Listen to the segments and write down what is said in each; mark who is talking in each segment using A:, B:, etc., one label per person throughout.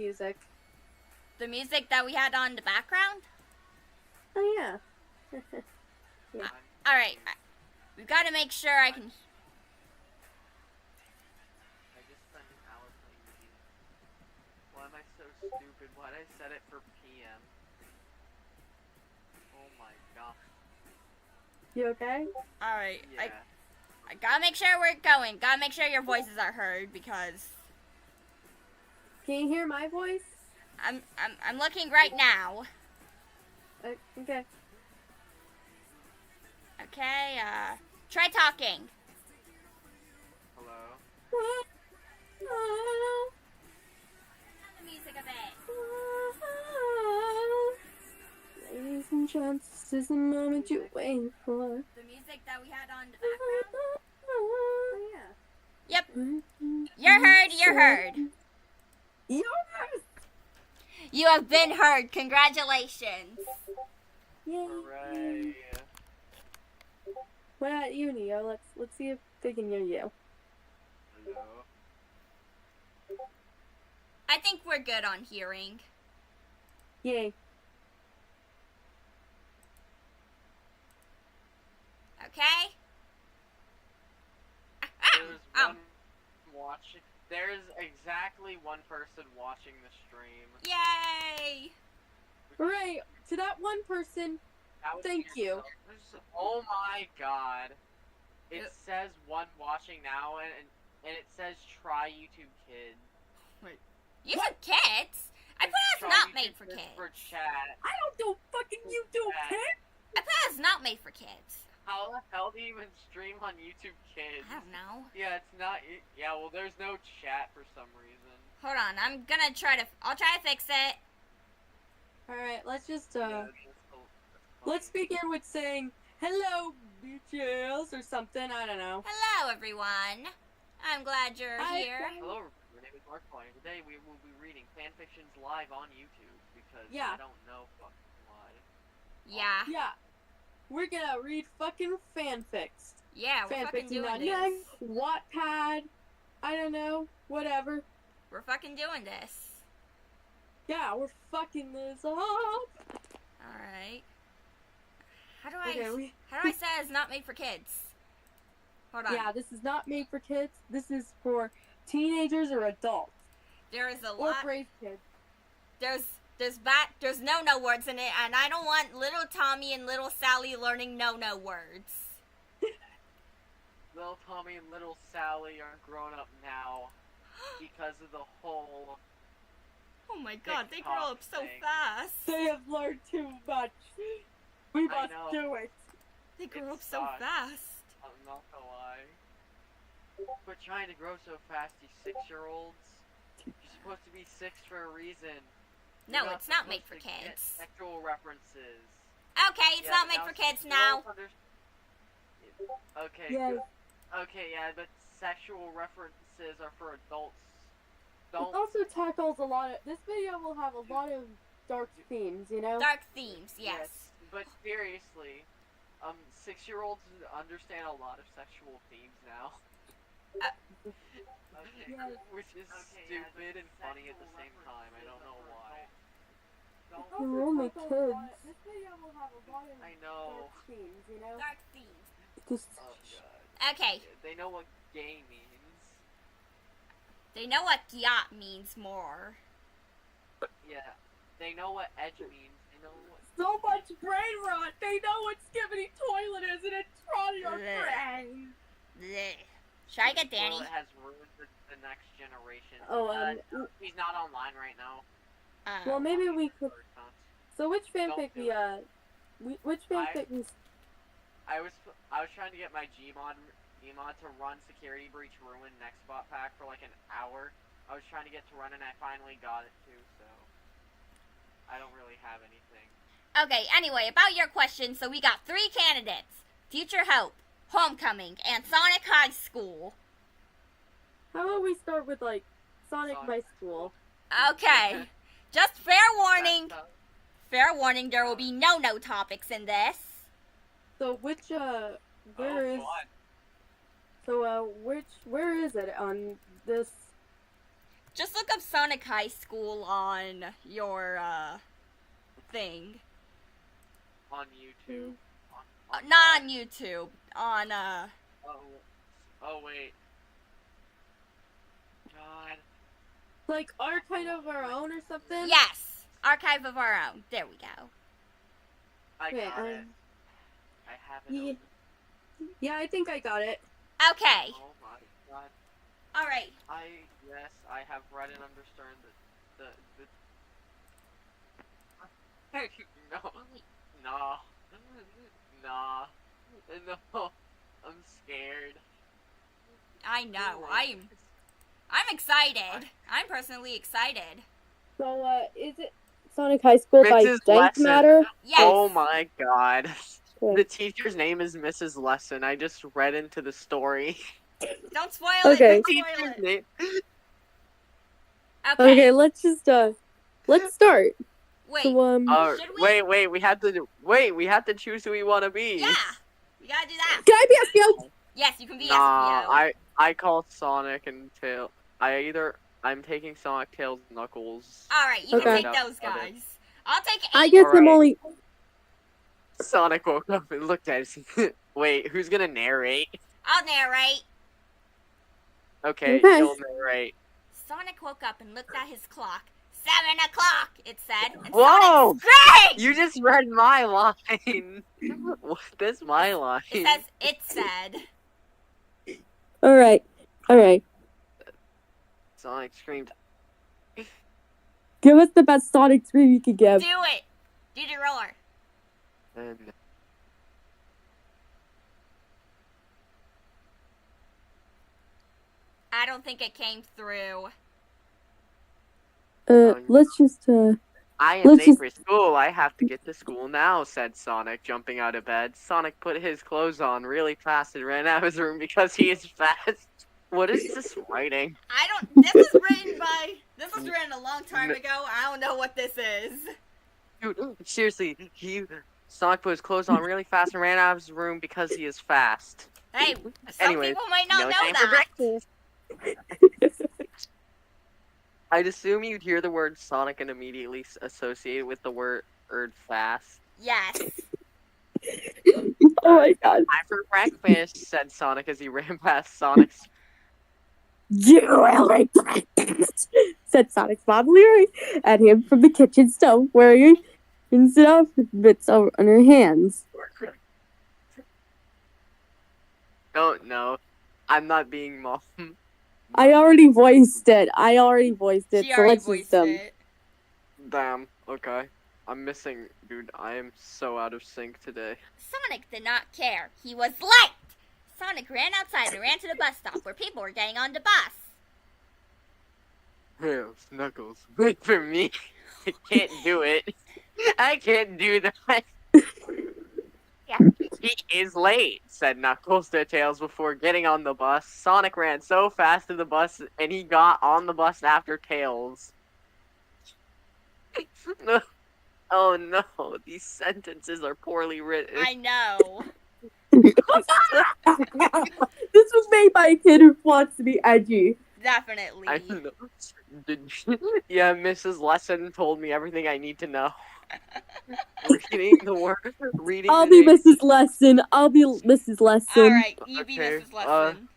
A: music?
B: The music that we had on the background?
A: Oh, yeah. Yeah.
B: Alright. We've got to make sure I can...
C: I just spent an hour playing the game. Why am I so stupid? Why'd I set it for PM? Oh my god.
A: You okay?
B: Alright.
C: Yeah.
B: I gotta make sure we're going. Gotta make sure your voices are heard because...
A: Can you hear my voice?
B: I'm looking right now.
A: Okay.
B: Okay, try talking.
C: Hello?
B: The music a bit.
A: Ladies and gents, this is the moment you wait for.
B: The music that we had on the background?
A: Oh, yeah.
B: Yep. You're heard, you're heard.
A: Yes!
B: You have been heard. Congratulations.
A: Yay.
C: Hooray.
A: What about you, Neo? Let's see if they can hear you.
C: Hello?
B: I think we're good on hearing.
A: Yay.
B: Okay?
C: There's exactly one person watching the stream.
B: Yay!
A: Right. To that one person, thank you.
C: Oh my god. It says one watching now, and it says try YouTube Kids.
B: Wait. YouTube Kids? I put it as not made for kids.
C: For chat.
A: I don't do fucking YouTube, kid!
B: I put it as not made for kids.
C: How the hell do you even stream on YouTube Kids?
B: I don't know.
C: Yeah, it's not. Yeah, well, there's no chat for some reason.
B: Hold on, I'm gonna I'll try to fix it.
A: Alright, let's just,
C: Yeah,
A: let's begin with saying, hello, bitches, or something, I don't know.
B: Hello, everyone. I'm glad you're here.
C: Hello, my name is Markiplier. Today we will be reading fanfictions live on YouTube because
A: Yeah.
C: I don't know fucking why.
B: Yeah.
A: Yeah. We're gonna read fucking fanfics.
B: Yeah, we're fucking doing this.
A: Wattpad, I don't know, whatever.
B: We're fucking doing this.
A: Yeah, we're fucking this up.
B: Alright. How do I say it's not made for kids? Hold on.
A: Yeah, this is not made for kids. This is for teenagers or adults.
B: There is a
A: Or
B: lot.
A: brave kids.
B: There's no words in it, and I don't want little Tommy and little Sally learning no words.
C: Little Tommy and little Sally are grown up now because of the whole.
B: Oh my god, they
C: TikTok
B: grow up so
C: thing.
B: fast.
A: They have learned too much. We must
C: know.
A: do it.
B: They grow
C: It
B: up so
C: sucks.
B: fast.
C: I'm not gonna lie. Quit trying to grow so fast, you 6-year-olds. You're supposed to be 6 for a reason.
B: No,
C: You're
B: it's not made
C: supposed
B: for
C: to get
B: kids.
C: Sexual references.
B: Okay, it's not made for kids now.
C: Okay.
A: Yes.
C: Okay, yeah, but sexual references are for adults.
A: It also tackles a lot of. This video will have a lot of dark themes, you know?
B: Dark themes, yes.
C: But seriously, 6-year-olds understand a lot of sexual themes now. Okay.
A: Yes.
C: Which is stupid and funny at the same time. I don't know why.
A: We're only kids. This video will have a lot of
C: I know.
A: dark themes, you know?
B: Dark themes.
A: Just,
C: Oh god.
B: Okay,
C: They know what gay means.
B: they know what yacht means more.
C: Yeah. They know what edge means. They know what.
A: so much brain rot. They know what skibbity toilet is, and it's on your
B: Blech.
A: brain.
B: Blech. Should I get Danny?
C: Well, it has ruined the next generation.
A: Oh,
C: he's not online right now.
A: well, maybe we could.
C: Don't
A: So which fanfic
C: do
A: which fanfic we?
C: I was trying to get my Gmod to run Security Breach Ruin next bot pack for like an hour. I was trying to get to run and I finally got it too, so I don't really have anything.
B: Okay, anyway, about your question, so we got 3 candidates. Future Hope, Homecoming, and Sonic High School.
A: How about we start with like Sonic High School?
B: Okay, just fair warning, there will be no topics in this.
A: So which where is?
C: What?
A: So where is it on this?
B: Just look up Sonic High School on your, thing.
C: On YouTube.
B: Not on YouTube. On,
C: Oh, wait. God.
A: Like Archive of Our Own or something?
B: Yes! Archive of Our Own. There we go.
C: I
A: Wait,
C: got it. I have it
A: yeah.
C: open.
A: Yeah, I think I got it.
B: Okay.
C: Oh my god.
B: Alright.
C: Yes, I have read and understood the No. Nah. No. I'm scared.
B: I know. I'm excited. I'm personally excited.
A: So, is it Sonic High School by
C: Mrs.
A: Dank
C: Lesson.
A: Matter?
B: Yes.
C: Oh my god.
A: Okay.
C: The teacher's name is Mrs. Lesson. I just read into the story.
B: Don't spoil
A: Okay.
B: it. Don't spoil
C: Teacher's
B: it.
C: name.
B: Okay.
A: Okay, let's start.
B: Wait.
A: So,
B: Should we?
C: Wait, we have to choose who we want to be.
B: Yeah. We gotta do that.
A: can I be SPO?
B: Yes, you can be
C: Nah,
B: SPO.
C: I call Sonic and Tail. I'm taking Sonic, Tails, Knuckles.
B: Alright, you can
A: Okay.
B: take those guys. I'll take 8.
A: I guess I'm
C: Alright.
A: only.
C: Sonic woke up and looked at us. Wait, who's gonna narrate?
B: I'll narrate.
C: Okay,
A: Okay.
C: you'll narrate.
B: Sonic woke up and looked at his clock. 7 o'clock, it said. And
C: Whoa!
B: Sonic screamed!
C: You just read my line. That's my line.
B: It says, it said.
A: Alright.
C: Sonic screamed.
A: Give us the best Sonic scream you can give.
B: Do it. Do the roar.
C: And
B: I don't think it came through.
A: Let's just,
C: I am
A: Let's
C: late
A: just-
C: for school. I have to get to school now, said Sonic, jumping out of bed. Sonic put his clothes on really fast and ran out of his room because he is fast. What is this writing?
B: This was written a long time ago. I don't know what this is.
C: Dude, seriously, Sonic put his clothes on really fast and ran out of his room because he is fast.
B: Hey, some
C: Anyways,
B: people might not
C: no
B: know
C: time for
B: that.
C: breakfast. I'd assume you'd hear the word Sonic and immediately associate it with the word fast.
B: Yes.
A: oh my god.
C: Time for breakfast, said Sonic as he ran past Sonic's.
A: You will regret it, said Sonic's mom, leering at him from the kitchen stove, wearing himself bits on her hands.
C: Don't know. I'm not being mom.
A: I already voiced it.
B: She
A: So
B: already
A: let's
B: voiced
A: just,
B: it.
C: Damn, okay. I'm missing, dude, I am so out of sync today.
B: Sonic did not care. He was late. Sonic ran outside and ran to the bus stop where people were getting on the bus.
C: Tails, Knuckles, wait for me. I can't do it. I can't do that. Yeah. He is late, said Knuckles to Tails before getting on the bus. Sonic ran so fast to the bus, and he got on the bus after Tails. Oh no, these sentences are poorly written.
B: I know.
A: This was made by a kid who wants to be edgy.
B: Definitely.
C: I know. Yeah, Mrs. Lesson told me everything I need to know. Reading the word, reading
A: I'll
C: the
A: be
C: name.
A: Mrs. Lesson. I'll be Mrs. Lesson.
B: Alright, you be
C: Okay,
B: Mrs. Lesson.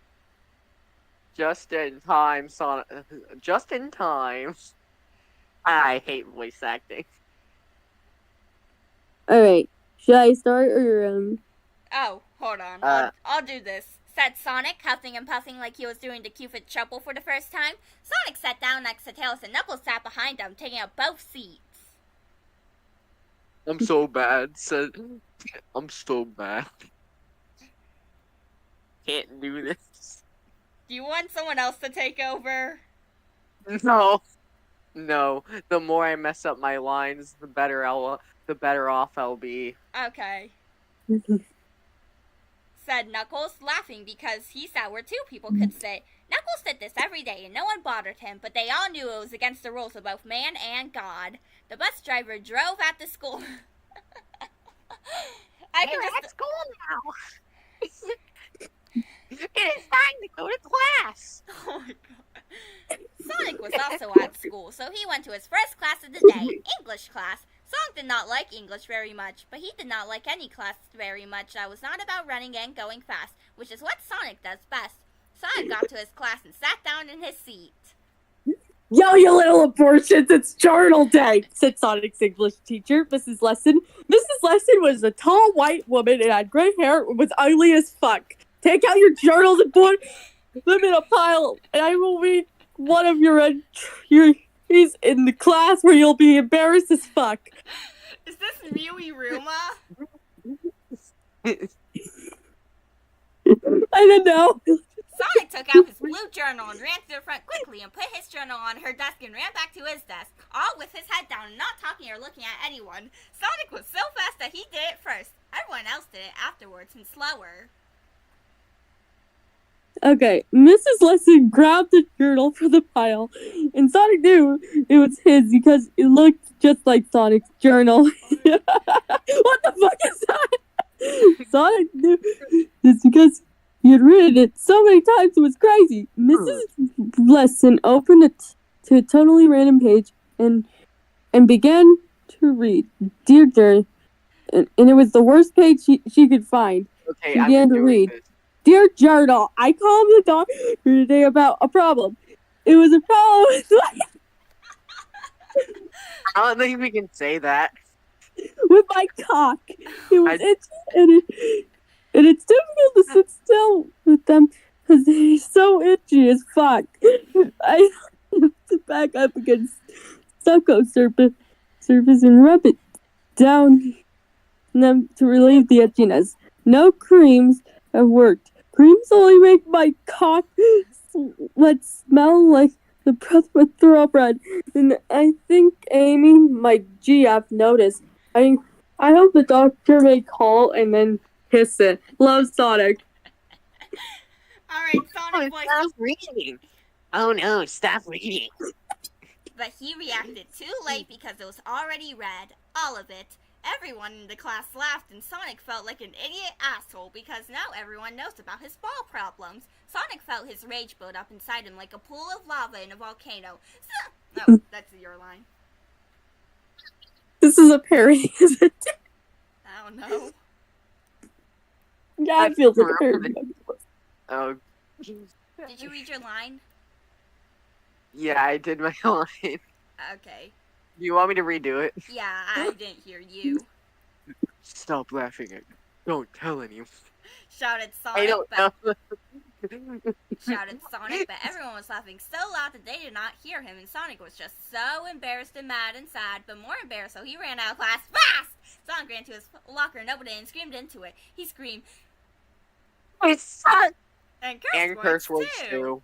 C: Just in time, Sonic. Just in time. I hate voice acting.
A: Alright. Should I start or
B: Oh, hold on. I'll do this. Said Sonic, huffing and puffing like he was doing the Cupid shuffle for the first time. Sonic sat down next to Tails and Knuckles sat behind him, taking up both seats.
C: I'm so bad, said. I'm so bad. Can't do this.
B: Do you want someone else to take over?
C: No. No. The more I mess up my lines, the better off I'll be.
B: Okay. Said Knuckles, laughing because he sat where two people could sit. Knuckles did this every day and no one bothered him, but they all knew it was against the rules of both man and God. The bus driver drove at the school. I can
C: We're
B: just...
C: at school now. It is time to go to class!
B: Oh my god. Sonic was also at school, so he went to his first class of the day, English class. Sonic did not like English very much, but he did not like any class very much that was not about running and going fast, which is what Sonic does best. Sonic got to his class and sat down in his seat.
A: Yo, you little abortions, it's journal day, said Sonic's English teacher, Mrs. Lesson. Mrs. Lesson was a tall white woman and had gray hair and was ugly as fuck. Take out your journals and put them in a pile, and I will read one of your entries in the class where you'll be embarrassed as fuck.
B: Is this Miui Ruma?
A: I don't know.
B: Sonic took out his blue journal and ran to the front quickly and put his journal on her desk and ran back to his desk, all with his head down and not talking or looking at anyone. Sonic was so fast that he did it first. Everyone else did it afterwards and slower.
A: Okay, Mrs. Lesson grabbed the journal from the pile, and Sonic knew it was his because it looked just like Sonic's journal. What the fuck is that? Sonic knew this because he had read it so many times it was crazy. Mrs. Lesson opened it to a totally random page and began to read. Dear Journal, and it was the worst page she could find.
C: Okay,
A: She
C: I'm
A: began to
C: doing
A: read.
C: this.
A: Dear Journal, I called the doctor today about a problem. It was a problem
C: I don't think we can say that.
A: with my cock. It was itchy, and it's difficult to sit still with them because they're so itchy as fuck. I have to back up against stucco surface and rub it down them to relieve the itchiness. No creams have worked. Creams only make my cock smell like the breath would throw up red. And I think Amy, my GF, noticed. I hope the doctor may call and then kiss it. Love, Sonic.
B: Alright, Sonic voice.
C: Stop reading! Oh no, stop reading!
B: But he reacted too late because it was already read. All of it. Everyone in the class laughed and Sonic felt like an idiot asshole because now everyone knows about his ball problems. Sonic felt his rage build up inside him like a pool of lava in a volcano. No, that's your line.
A: This is a parody, is it?
B: I don't know.
A: Yeah, it feels like a parody.
C: Oh.
B: Did you read your line?
C: Yeah, I did my line.
B: Okay.
C: Do you want me to redo it?
B: Yeah, I didn't hear you.
C: Stop laughing at me. Don't tell anyone.
B: Shouted
C: I
B: Sonic,
C: don't
B: but
C: know.
B: but everyone was laughing so loud that they did not hear him, and Sonic was just so embarrassed and mad and sad, but more embarrassed, so he ran out of class fast! Sonic ran to his locker and opened it and screamed into it. He screamed,
C: It sucks!
B: and
C: Curse words too.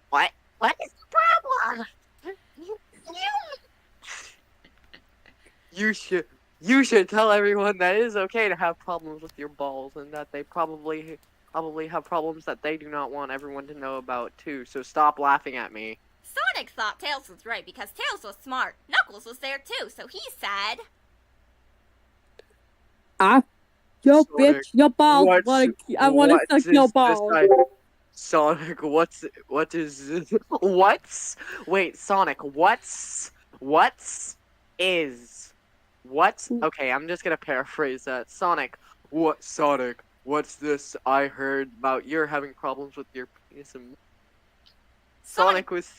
C: What? What is the problem? You should tell everyone that it is okay to have problems with your balls and that they probably have problems that they do not want everyone to know about too. So stop laughing at me.
B: Sonic thought Tails was right because Tails was smart. Knuckles was there too, so he said,
A: Yo,
C: Sonic,
A: bitch, your balls. I want to suck your balls.
C: Sonic, what is what's wait, Sonic, what's is what? Okay, I'm just gonna paraphrase that. Sonic, what's this I heard about you're having problems with your penis and Sonic was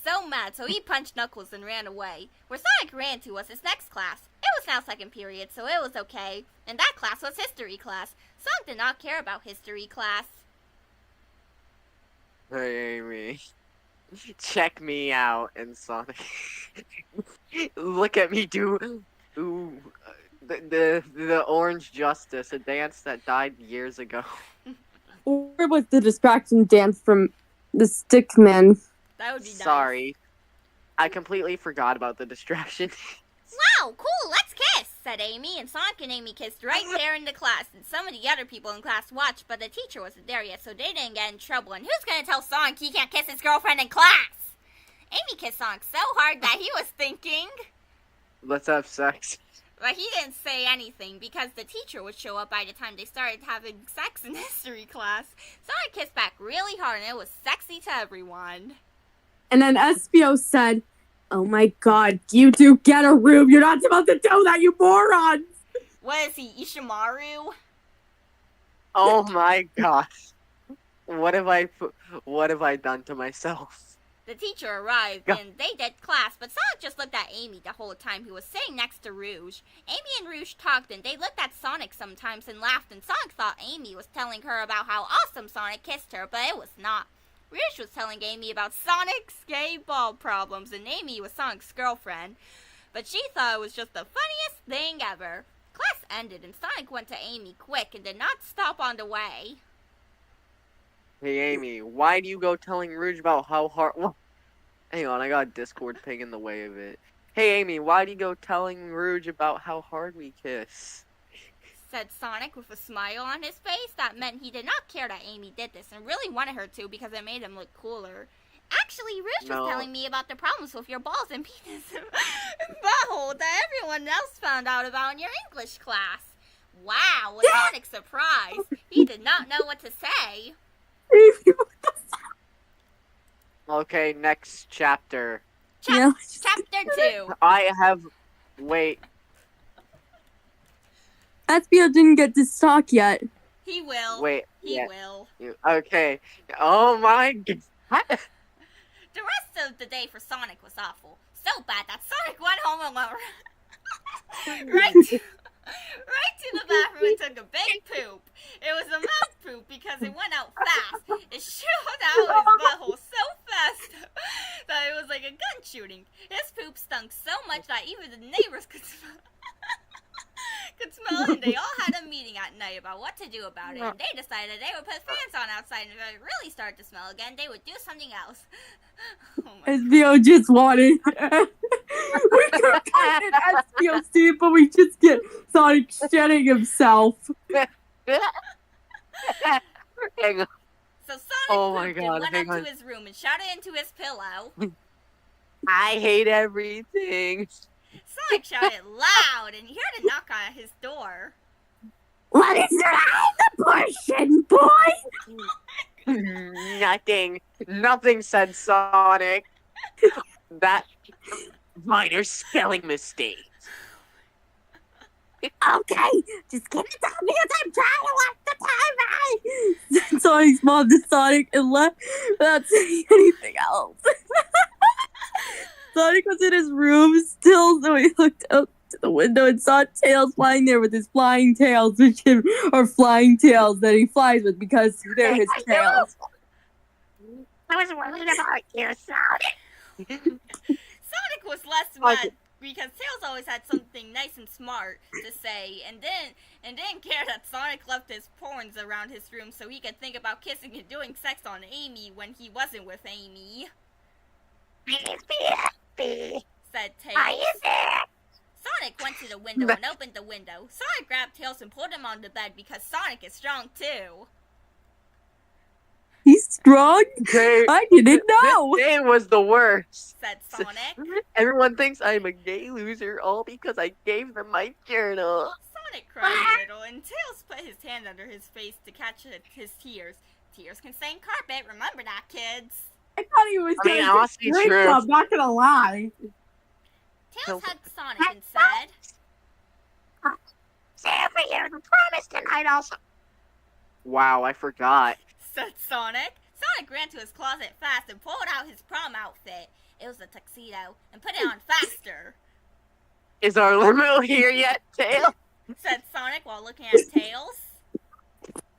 B: so mad, so he punched Knuckles and ran away. Where Sonic ran to was his next class. It was now second period, so it was okay. And that class was history class. Sonic did not care about history class.
C: Hey, Amy. Check me out and Sonic. Look at me do the Orange Justice, a dance that died years ago.
A: Where was the distraction dance from the Stickman?
B: That would be nice.
C: Sorry. I completely forgot about the distraction.
B: Wow, cool, let's kiss, said Amy, and Sonic and Amy kissed right there in the class, and some of the other people in class watched, but the teacher wasn't there yet, so they didn't get in trouble, and who's gonna tell Sonic he can't kiss his girlfriend in class? Amy kissed Sonic so hard that he was thinking,
C: Let's have sex.
B: But he didn't say anything because the teacher would show up by the time they started having sex in history class. Sonic kissed back really hard and it was sexy to everyone.
A: And then Espio said, "Oh my god, you two get a room. You're not supposed to do that, you morons."
B: What is he, Ishimaru?
C: Oh my gosh. What have I done to myself?
B: The teacher arrived and they did class, but Sonic just looked at Amy the whole time he was sitting next to Rouge. Amy and Rouge talked and they looked at Sonic sometimes and laughed, and Sonic thought Amy was telling her about how awesome Sonic kissed her, but it was not. Rouge was telling Amy about Sonic's gay ball problems, and Amy was Sonic's girlfriend, but she thought it was just the funniest thing ever. Class ended and Sonic went to Amy quick and did not stop on the way.
C: Hey Amy, why do you go telling Rouge about how hard... Hang on, I got a Discord ping in the way of it. Hey Amy, why do you go telling Rouge about how hard we kiss?
B: Said Sonic with a smile on his face. That meant he did not care that Amy did this and really wanted her to because it made him look cooler. Actually, Rouge was telling me about the problems with your balls and penis and butthole that everyone else found out about in your English class. Wow, was Sonic's surprise. He did not know what to say.
C: Okay, next chapter.
B: Chapter 2.
C: I have... Wait.
A: Espio didn't get to talk yet.
B: He will.
C: Wait.
B: He will.
C: Okay. Oh my god.
B: The rest of the day for Sonic was awful. So bad that Sonic went home alone. right to the bathroom and took a big poop. It was a mouth poop because it went out fast. It shot out his butthole so fast that it was like a gun shooting. His poop stunk so much that even the neighbors could smell it, and they all had a meeting at night about what to do about it, and they decided they would put fans on outside, and if it really started to smell again, they would do something else.
A: Espio just wanted... we could cut an Espio scene, but we just get Sonic shitting himself.
C: Hang on.
B: So Sonic went up to his room and shouted into his pillow,
C: I hate everything.
B: Sonic shouted loud, and he heard a knock on his door.
A: What is your abortion, boy?
C: Nothing, said Sonic. That minor spelling mistake.
A: Okay, just give it to me because I'm trying to watch the time, right? Sonic's mom to Sonic and left without saying anything else. Sonic was in his room still, so he looked out to the window and saw Tails flying there with his flying tails, which are flying tails that he flies with because they're his tails.
C: I was worried about you, Sonic.
B: Sonic was less mad because Tails always had something nice and smart to say, and didn't care that Sonic left his porns around his room so he could think about kissing and doing sex on Amy when he wasn't with Amy. Said Tails. Sonic went to the window and opened the window. Sonic grabbed Tails and pulled him on the bed because Sonic is strong too.
A: He's strong?
C: Dave,
A: I didn't know.
C: Dave was the worst.
B: Said Sonic.
C: Everyone thinks I'm a gay loser all because I gave them my journal.
B: Sonic cried a little, and Tails put his hand under his face to catch his tears. Tears can stain carpet, remember that, kids.
A: I thought he was
C: going to be true.
A: I'm not gonna lie.
B: Tails hugged Sonic and said,
C: Sammy, you promised tonight also. Wow, I forgot.
B: Said Sonic. Sonic ran to his closet fast and pulled out his prom outfit. It was a tuxedo, and put it on faster.
C: Is our limo here yet, Tails?
B: Said Sonic while looking at Tails.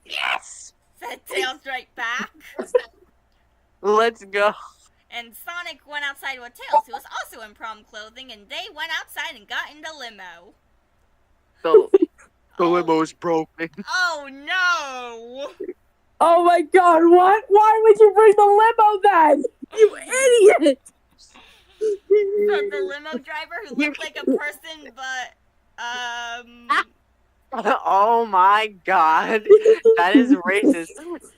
C: Yes!
B: Said Tails right back.
C: Let's go.
B: And Sonic went outside with Tails, who was also in prom clothing, and they went outside and got in the limo.
C: The limo's broken.
B: Oh no!
A: Oh my god, what? Why would you bring the limo then? You idiot!
B: Said the limo driver who looked like a person, but,
C: Oh my god. That is racist.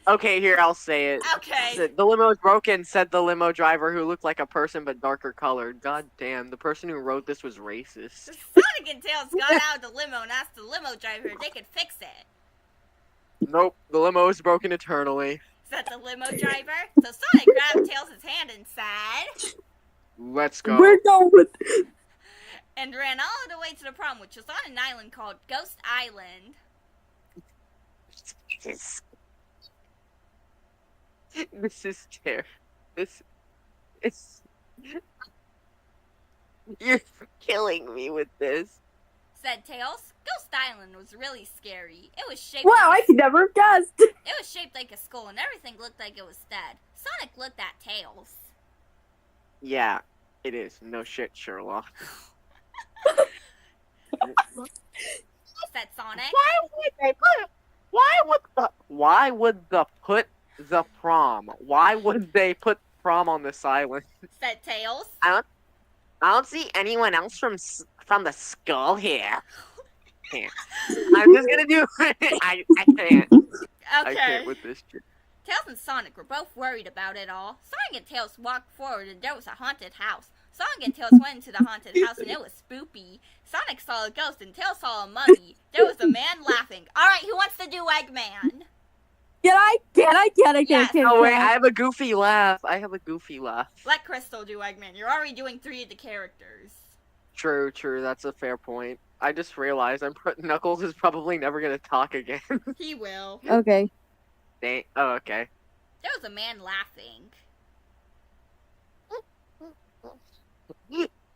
C: Okay, here, I'll say it.
B: Okay.
C: The limo is broken, said the limo driver who looked like a person but darker colored. God damn, the person who wrote this was racist.
B: Sonic and Tails got out of the limo and asked the limo driver if they could fix it.
C: Nope, the limo is broken eternally.
B: Said the limo driver. So Sonic grabbed Tails' hand and said,
C: Let's go.
A: We're going.
B: and ran all the way to the prom, which was on an island called Ghost Island.
C: This is terrible. This is... You're killing me with this.
B: Said Tails. Ghost Island was really scary. It was shaped
A: Wow, I
B: like
A: could never have guessed.
B: it was shaped like a skull, and everything looked like it was dead. Sonic looked at Tails.
C: Yeah, it is. No shit, Sherlock.
B: Said Sonic.
C: Why would they put the prom? Why would they put prom on this island?
B: Said Tails.
C: I don't see anyone else from the school here. I'm just gonna do it. I can't. I
B: Okay.
C: can't with this shit.
B: Tails and Sonic were both worried about it all. Sonic and Tails walked forward and there was a haunted house. Sonic and Tails went into the haunted house and it was spoopy. Sonic saw a ghost and Tails saw a mummy. There was a man laughing. Alright, who wants to do Eggman?
A: Can I?
B: Yes.
C: Oh wait, I have a goofy laugh.
B: Let Crystal do Eggman. You're already doing 3 of the characters.
C: True. That's a fair point. I just realized Knuckles is probably never gonna talk again.
B: He will.
A: Okay.
C: Oh, okay.
B: There was a man laughing.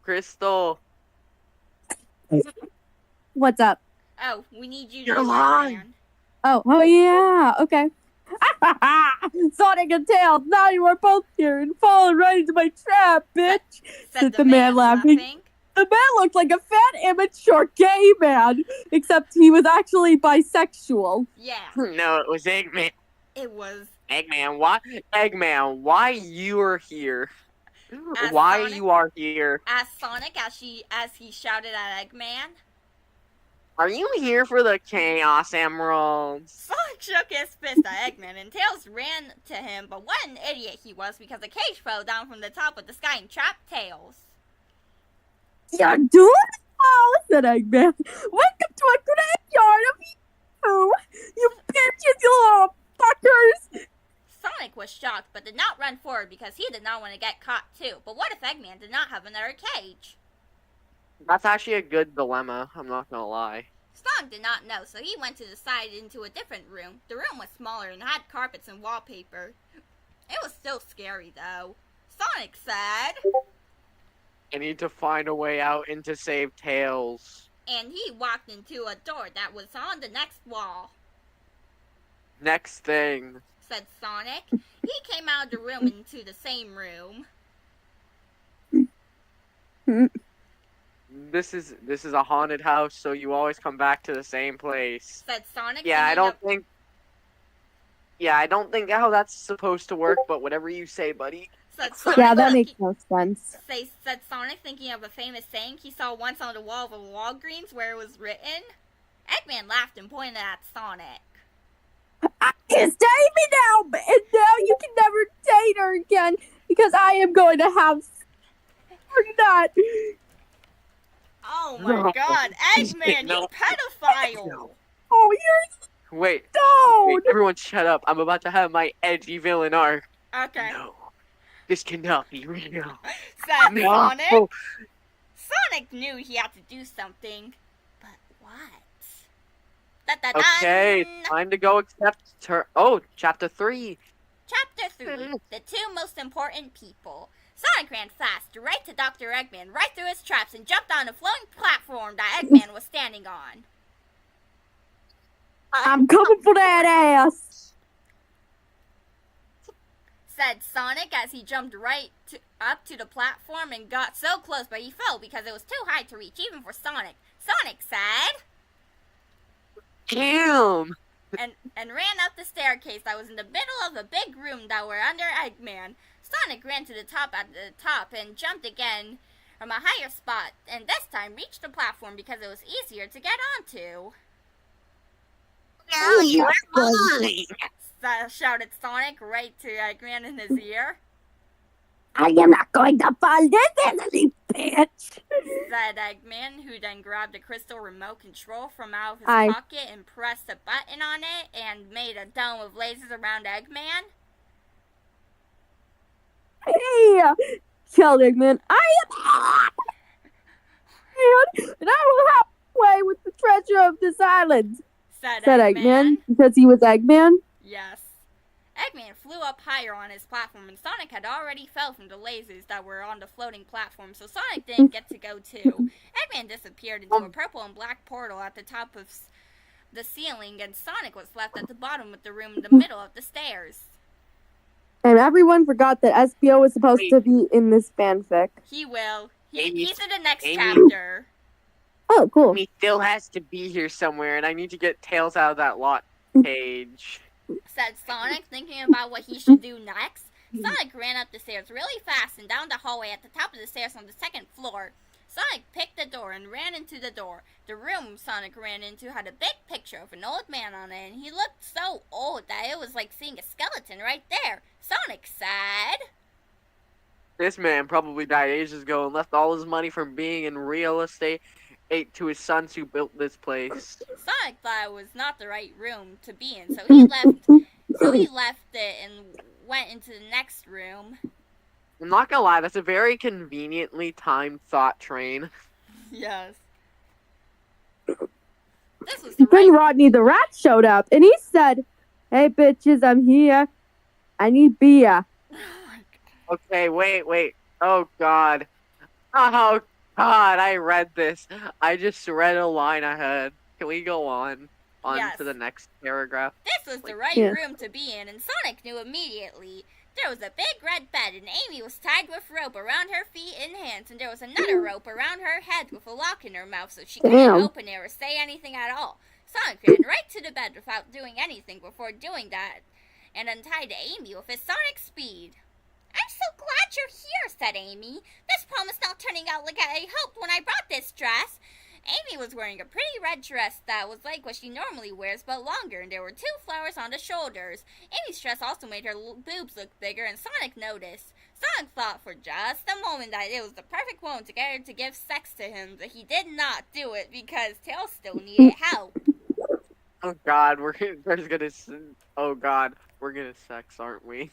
C: Crystal.
A: What's up?
B: Oh, we need you to
C: You're
B: do
C: lying.
B: Eggman.
A: Oh yeah. Okay. Sonic and Tails, now you are both here and falling right into my trap, bitch.
B: Said
A: the man laughing. The man looked like a fat, immature gay man, except he was actually bisexual.
B: Yeah,
C: No, it was Eggman.
B: it was.
C: Eggman, why? Eggman, why you are here?
B: As
C: Why
B: Sonic?
C: you are here?
B: Asked Sonic as he shouted at Eggman.
C: Are you here for the Chaos Emeralds?
B: Sonic shook his fist at Eggman and Tails ran to him, but what an idiot he was because a cage fell down from the top of the sky and trapped Tails.
A: You're doing it, said Eggman. Welcome to a graveyard of you bitches, you little fuckers.
B: Sonic was shocked but did not run forward because he did not want to get caught too. But what if Eggman did not have another cage?
C: That's actually a good dilemma, I'm not gonna lie.
B: Sonic did not know, so he went to the side into a different room. The room was smaller and had carpets and wallpaper. It was still scary though. Sonic said,
C: I need to find a way out and to save Tails.
B: and he walked into a door that was on the next wall.
C: Next thing.
B: Said Sonic. He came out of the room into the same room.
C: This is a haunted house, so you always come back to the same place.
B: Said Sonic.
C: Yeah, I don't think how that's supposed to work, but whatever you say, buddy.
B: Said Sonic
A: Yeah, that
B: thinking-
A: makes no sense.
B: Said Sonic, thinking of a famous saying he saw once on the wall of a Walgreens where it was written. Eggman laughed and pointed at Sonic.
A: Kiss me now, and now you can never date her again because I am going to have that.
B: Oh my
C: No.
B: god, Eggman,
C: No.
B: you pedophile!
A: Oh, you're
C: Wait,
A: stoned.
C: everyone shut up. I'm about to have my edgy villain arc.
B: Okay.
C: No. This cannot be real.
B: Said
C: No.
B: Sonic. Sonic knew he had to do something, but what? Da-da-dun.
C: Okay, time to go accept chapter 3.
B: Chapter 3, the 2 most important people. Sonic ran fast, right to Dr. Eggman, right through his traps, and jumped on a floating platform that Eggman was standing on.
A: I'm coming for that ass.
B: Said Sonic as he jumped up to the platform and got so close, but he fell because it was too high to reach, even for Sonic. Sonic said,
C: Damn!
B: and ran up the staircase that was in the middle of a big room that were under Eggman. Sonic ran to the top at the top and jumped again from a higher spot, and this time reached the platform because it was easier to get onto.
D: No, you are mine.
B: Shouted Sonic right to Eggman in his ear.
A: I am not going to fall this easily, bitch.
B: Said Eggman, who then grabbed a crystal remote control from out of his
A: I-
B: pocket and pressed a button on it and made a dome of lasers around Eggman.
A: Hey, yelled Eggman. I am and I will help away with the treasure of this island.
B: Said
A: Said Eggman because he was Eggman.
B: Yes. Eggman flew up higher on his platform, and Sonic had already fell from the lasers that were on the floating platform, so Sonic didn't get to go too. Eggman disappeared into a purple and black portal at the top of the ceiling, and Sonic was left at the bottom of the room in the middle of the stairs.
A: And everyone forgot that SBO was supposed to be in this fanfic.
B: He will.
C: Amy-
B: He's in the next
C: Amy-
B: chapter.
A: Oh, cool.
C: He still has to be here somewhere, and I need to get Tails out of that lock cage.
B: Said Sonic, thinking about what he should do next. Sonic ran up the stairs really fast and down the hallway at the top of the stairs on the second floor. Sonic picked the door and ran into the door. The room Sonic ran into had a big picture of an old man on it, and he looked so old that it was like seeing a skeleton right there. Sonic said,
C: This man probably died ages ago and left all his money from being in real estate to his sons who built this place.
B: Sonic thought it was not the right room to be in, so he left it and went into the next room.
C: I'm not gonna lie, that's a very conveniently timed thought train.
B: Yes. This was the
A: Then
B: right...
A: Rodney the rat showed up, and he said, "Hey, bitches, I'm here. I need beer."
C: Okay, wait. Oh god. Oh god, I read this. I just read a line ahead. Can we go on
B: Yes.
C: to the next paragraph?
B: This was the right
A: Yeah.
B: room to be in, and Sonic knew immediately. There was a big red bed, and Amy was tied with rope around her feet and hands, and there was another rope around her head with a lock in her mouth so she couldn't
A: Damn.
B: open it or say anything at all. Sonic ran right to the bed without doing anything before doing that, and untied Amy with his sonic speed. I'm so glad you're here, said Amy. This prom is not turning out like I hoped when I brought this dress. Amy was wearing a pretty red dress that was like what she normally wears, but longer, and there were 2 flowers on the shoulders. Amy's dress also made her boobs look bigger, and Sonic noticed. Sonic thought for just a moment that it was the perfect moment to get her to give sex to him, but he did not do it because Tails still needed help.
C: Oh god, we're gonna sex, aren't we?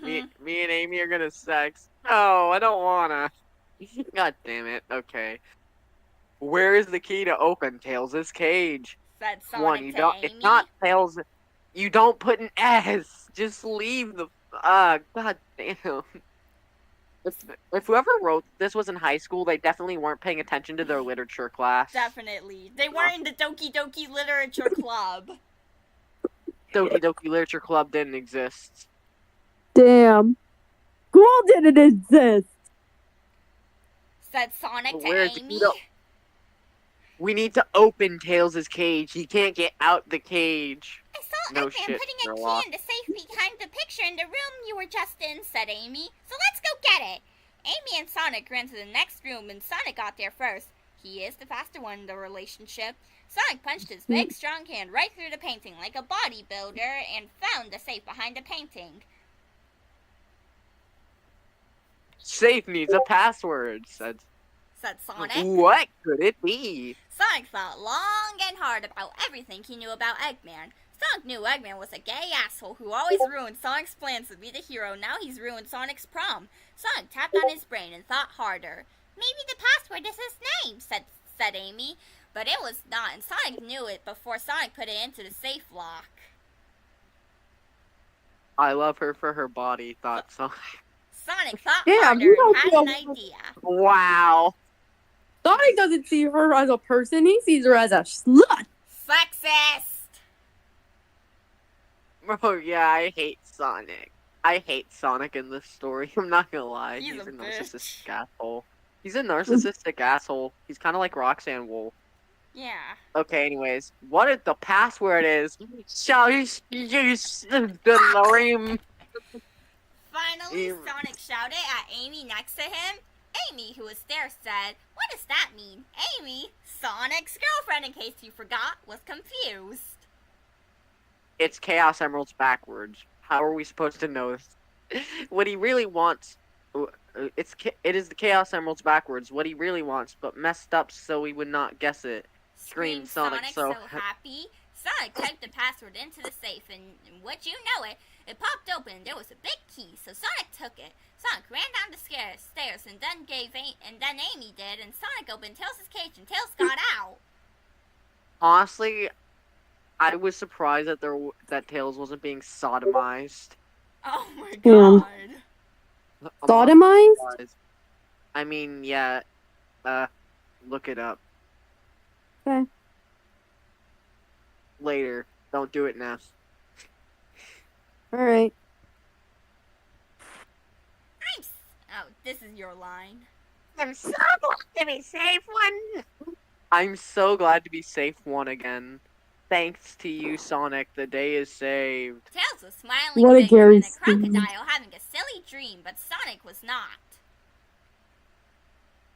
C: Me and Amy are gonna sex. No, I don't wanna. God damn it. Okay. Where is the key to open Tails' cage?
B: Said Sonic
C: One, you
B: to
C: don't.
B: Amy.
C: It's not Tails. You don't put an S. Just leave the. God damn. If whoever wrote this was in high school, they definitely weren't paying attention to their literature class.
B: Definitely. They weren't in the Doki Doki Literature Club.
C: Doki Doki Literature Club didn't exist.
A: Damn. School didn't exist.
B: Said Sonic to
C: Where's the
B: Amy.
C: key to- We need to open Tails' cage. He can't get out the cage.
B: I saw
C: No
B: Eggman
C: shit,
B: putting a
C: Sherlock.
B: key in the safe behind the picture in the room you were just in, said Amy. So let's go get it. Amy and Sonic ran to the next room, and Sonic got there first. He is the faster one in the relationship. Sonic punched his big, strong hand right through the painting like a bodybuilder and found the safe behind the painting.
C: Safe needs a password, said
B: Sonic.
C: What could it be?
B: Sonic thought long and hard about everything he knew about Eggman. Sonic knew Eggman was a gay asshole who always ruined Sonic's plans to be the hero. Now he's ruined Sonic's prom. Sonic tapped on his brain and thought harder. Maybe the password is his name, said Amy. But it was not, and Sonic knew it before Sonic put it into the safe lock.
C: I love her for her body, thought Sonic.
B: Sonic thought
A: Damn,
B: harder
A: you
B: and
A: don't
B: had an
A: feel-
B: idea.
C: Wow.
A: Sonic doesn't see her as a person. He sees her as a slut.
B: Sexist!
C: Oh yeah, I hate Sonic. I hate Sonic in this story. I'm not gonna lie.
B: He's
C: He's
B: a
C: a
B: bitch.
C: narcissistic asshole. He's a narcissistic asshole. He's kind of like Roxanne Wolf.
B: Yeah.
C: Okay, anyways, what if the password is? Shall you use the Lorem?
B: Finally,
C: Ew.
B: Sonic shouted at Amy next to him. Amy, who was there, said, "What does that mean?" Amy, Sonic's girlfriend, in case you forgot, was confused.
C: It's Chaos Emeralds backwards. How are we supposed to know this? What he really wants, it is the Chaos Emeralds backwards. What he really wants, but messed up so he would not guess it.
B: Screamed Sonic so happy. Sonic typed the password into the safe, and would you know it, it popped open and there was a big key, so Sonic took it. Sonic ran down the stairs and then Amy did, and Sonic opened Tails' cage and Tails got out.
C: Honestly, I was surprised that Tails wasn't being sodomized.
B: Oh my god.
A: Sodomized?
C: I mean, yeah. Look it up.
A: Okay.
C: Later. Don't do it now.
A: Alright.
B: Oh, this is your line.
D: I'm so glad to be safe one.
C: I'm so glad to be safe one again. Thanks to you, Sonic, the day is saved.
B: Tails was smiling
A: What a
B: bigger
A: Gary
B: than a crocodile having a silly dream, but Sonic was not.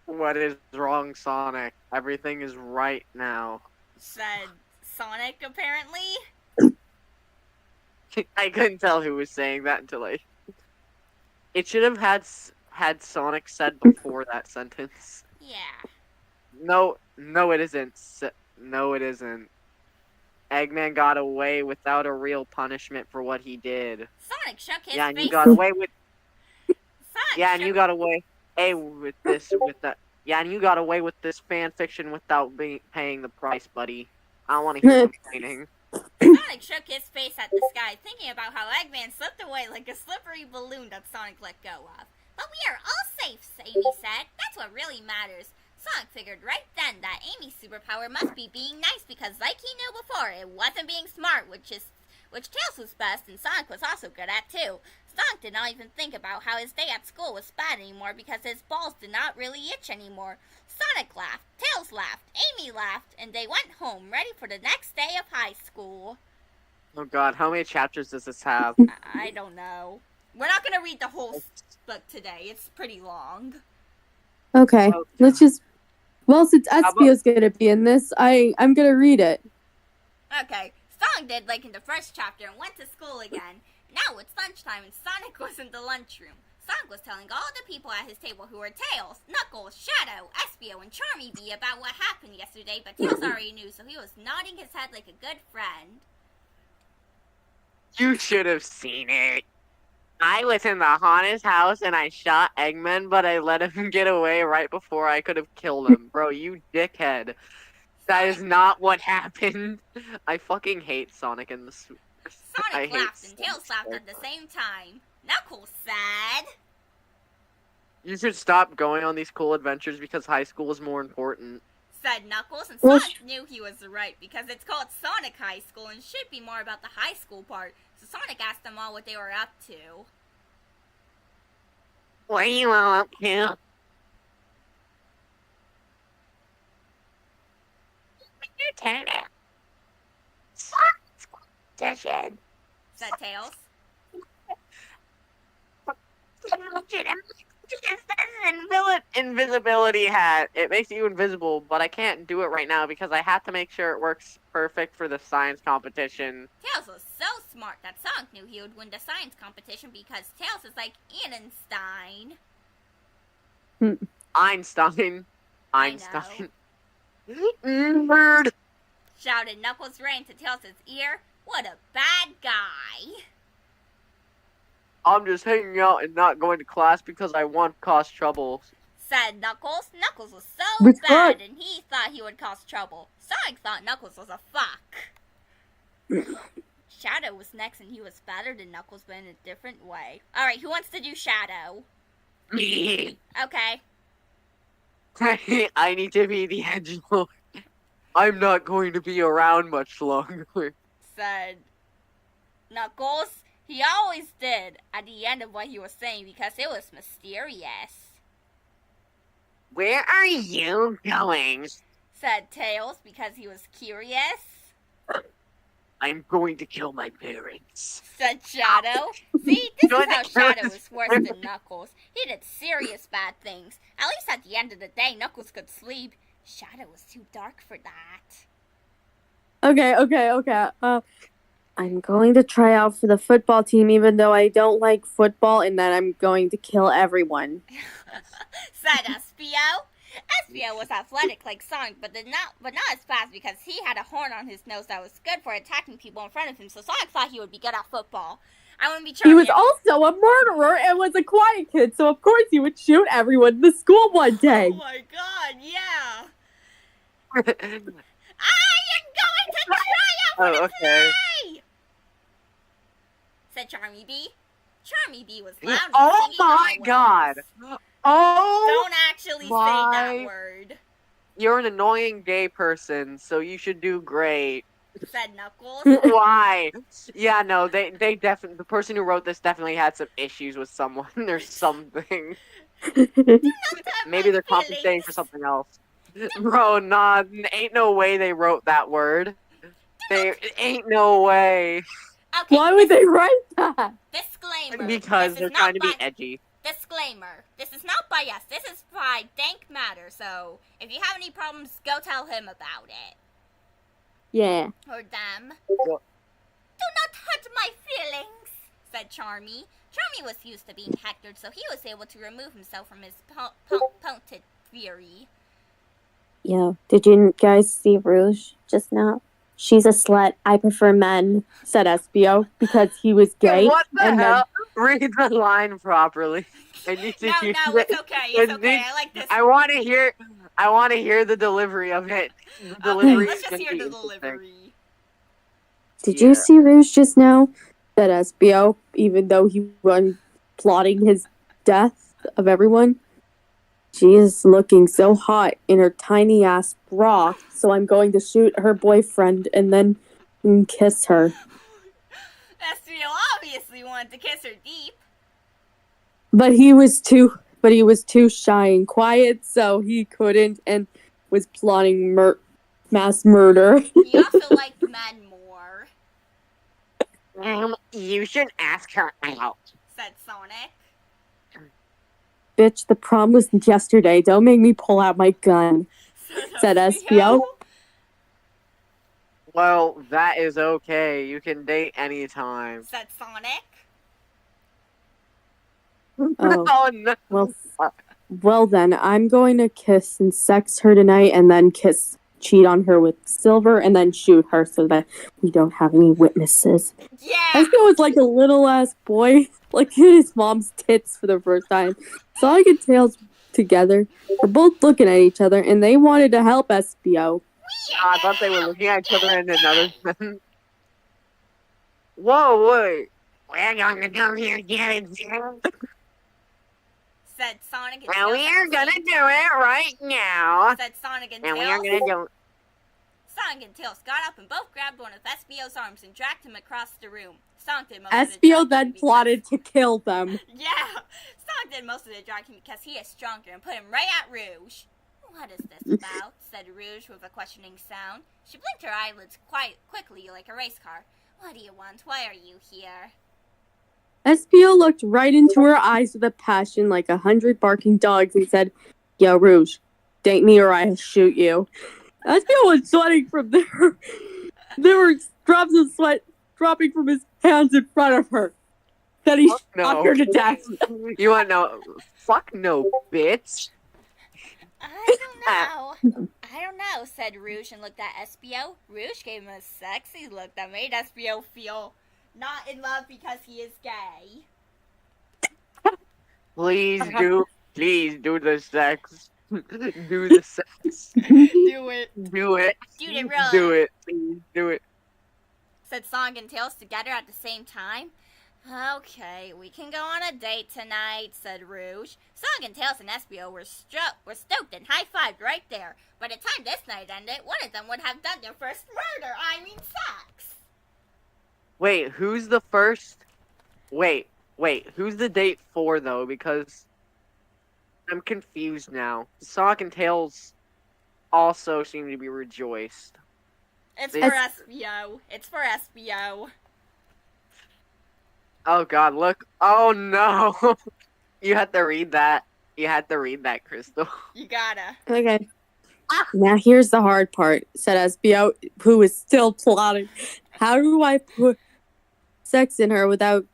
C: What is wrong, Sonic? Everything is right now.
B: Said Sonic, apparently.
C: I couldn't tell who was saying that until It should have had Sonic said before that sentence.
B: Yeah.
C: No, it isn't. No, it isn't. Eggman got away without a real punishment for what he did.
B: Sonic shook his face.
C: Yeah, and you got away with.
B: Sonic
C: Yeah, and you got away. With that. Yeah, and you got away with this fan fiction without paying the price, buddy. I don't want to hear complaining.
B: Sonic shook his face at the sky, thinking about how Eggman slipped away like a slippery balloon that Sonic let go of. But we are all safe, Amy said. That's what really matters. Sonic figured right then that Amy's superpower must be being nice because, like he knew before, it wasn't being smart, which Tails was best and Sonic was also good at too. Sonic did not even think about how his day at school was bad anymore because his balls did not really itch anymore. Sonic laughed, Tails laughed, Amy laughed, and they went home ready for the next day of high school.
C: Oh god, how many chapters does this have?
B: I don't know. We're not going to read the whole book today. It's pretty long.
A: Okay, let's just... Well, since
C: How
A: Espio's gonna be in this, I'm gonna read it.
B: Okay, Sonic did like in the first chapter and went to school again. Now it's lunchtime and Sonic was in the lunchroom. Sonic was telling all the people at his table who were Tails, Knuckles, Shadow, Espio, and Charmy Bee about what happened yesterday, but Tails already knew, so he was nodding his head like a good friend.
C: You should have seen it. I was in the haunted house and I shot Eggman, but I let him get away right before I could have killed him. Bro, you dickhead. That is not what happened. I fucking hate Sonic in this.
B: Sonic laughed and Tails laughed at the same time. Knuckles said,
C: You should stop going on these cool adventures because high school is more important.
B: Said Knuckles, and Sonic knew he was right because it's called Sonic High School and should be more about the high school part. So Sonic asked them all what they were up to.
D: What are you all up to? Lieutenant. Sonic's competition.
B: Said Tails.
C: Invisibility hat. It makes you invisible, but I can't do it right now because I have to make sure it works perfect for the science competition.
B: Tails was so smart that Sonic knew he would win the science competition because Tails is like Einstein.
C: Einstein.
B: Nerd. Shouted Knuckles right into Tails' ear. What a bad guy.
C: I'm just hanging out and not going to class because I want to cause trouble.
B: Said Knuckles. Knuckles was so bad and he thought he would cause trouble. Sonic thought Knuckles was a fuck. Shadow was next and he was better than Knuckles but in a different way. Alright, who wants to do Shadow?
D: Me.
B: Okay.
C: I need to be the Angelo. I'm not going to be around much longer.
B: Said Knuckles. He always did at the end of what he was saying because it was mysterious.
D: Where are you going?
B: Said Tails because he was curious.
C: I'm going to kill my parents.
B: Said Shadow. See, this is how Shadow is worse than Knuckles. He did serious bad things. At least at the end of the day, Knuckles could sleep. Shadow was too dark for that.
A: Okay. I'm going to try out for the football team even though I don't like football, and then I'm going to kill everyone.
B: Said Espio. Espio was athletic like Sonic, but not as fast because he had a horn on his nose that was good for attacking people in front of him, so Sonic thought he would be good at football. I wouldn't be
A: He was also a murderer and was a quiet kid, so of course he would shoot everyone in the school one day.
B: Oh my god, yeah. I am going to try out for the play! Said Charmy B. Charmy B was loud and
C: Oh
B: singing
C: my god! Oh!
B: Don't actually say that word.
C: You're an annoying gay person, so you should do great.
B: Said Knuckles.
C: Why? Yeah, no, they definitely, the person who wrote this definitely had some issues with someone or something. Maybe they're compensating for something else. Bro, nah, ain't no way they wrote that word. Ain't no way.
B: Okay,
A: why would they write that?
B: Disclaimer.
C: Because they're trying to be edgy.
B: Disclaimer. This is not by us. This is by Dank Matter, so if you have any problems, go tell him about it.
A: Yeah.
B: Or them. Do not hurt my feelings, said Charmy. Charmy was used to being hectored, so he was able to remove himself from his pointed fury.
A: Yo, did you guys see Rouge just now? She's a slut. I prefer men, said Espio, because he was gay.
C: What the hell? Read the line properly. I need to hear
B: No, it's okay. It's okay. I like this.
C: I want to hear the delivery of it.
B: Okay, let's just hear the delivery.
A: Did you see Rouge just now? Said Espio, even though he was plotting his death of everyone. She is looking so hot in her tiny ass bra, so I'm going to shoot her boyfriend and then kiss her.
B: Espio obviously wanted to kiss her deep.
A: But he was too shy and quiet, so he couldn't and was plotting mass murder.
B: He also liked men more.
D: You should ask her out,
B: said Sonic.
A: Bitch, the prom was yesterday. Don't make me pull out my gun, said Espio.
C: Well, that is okay. You can date anytime,
B: said Sonic.
A: Oh,
C: no.
A: Well then, I'm going to kiss and sex her tonight and then cheat on her with Silver and then shoot her so that we don't have any witnesses.
B: Yeah!
A: Espio was like a little ass boy, like his mom's tits for the first time. Sonic and Tails together were both looking at each other and they wanted to help Espio.
C: I thought they were looking at each other in another sense. Whoa, wait.
D: we're going to come here and get it.
B: Said Sonic and
D: Well, we are going to do it right now.
B: Said Sonic and
D: And
B: Tails.
D: we are going to do it.
B: Sonic and Tails got up and both grabbed one of Espio's arms and dragged him across the room. Sonic did most of the
A: Espio then plotted to kill them.
B: Yeah! Sonic did most of the dragging because he is stronger and put him right at Rouge. What is this about? Said Rouge with a questioning sound. She blinked her eyelids quite quickly like a race car. What do you want? Why are you here?
A: Espio looked right into her eyes with a passion like 100 barking dogs and said, Yo, Rouge, date me or I'll shoot you. Espio was sweating from there. There were drops of sweat dropping from his hands in front of her. Then he shot her to death.
C: You want to know? Fuck no, bitch.
B: I don't know, said Rouge and looked at Espio. Rouge gave him a sexy look that made Espio feel not in love because he is gay.
C: Please do the sex. Do the sex.
B: Do it.
C: Do it.
B: Dude, it really.
C: Do it. Please do it.
B: Said Sonic and Tails together at the same time. Okay, we can go on a date tonight, said Rouge. Sonic and Tails and Espio were stoked and high-fived right there. By the time this night ended, one of them would have done their first murder, sex.
C: Wait, who's the first? Wait, who's the date for, though? Because I'm confused now. Sonic and Tails also seem to be rejoiced.
B: It's for Espio. It's for Espio.
C: Oh god, look. Oh no. You had to read that. You had to read that, Crystal.
B: You gotta.
A: Okay. Now here's the hard part, said Espio, who is still plotting. How do I sex in her without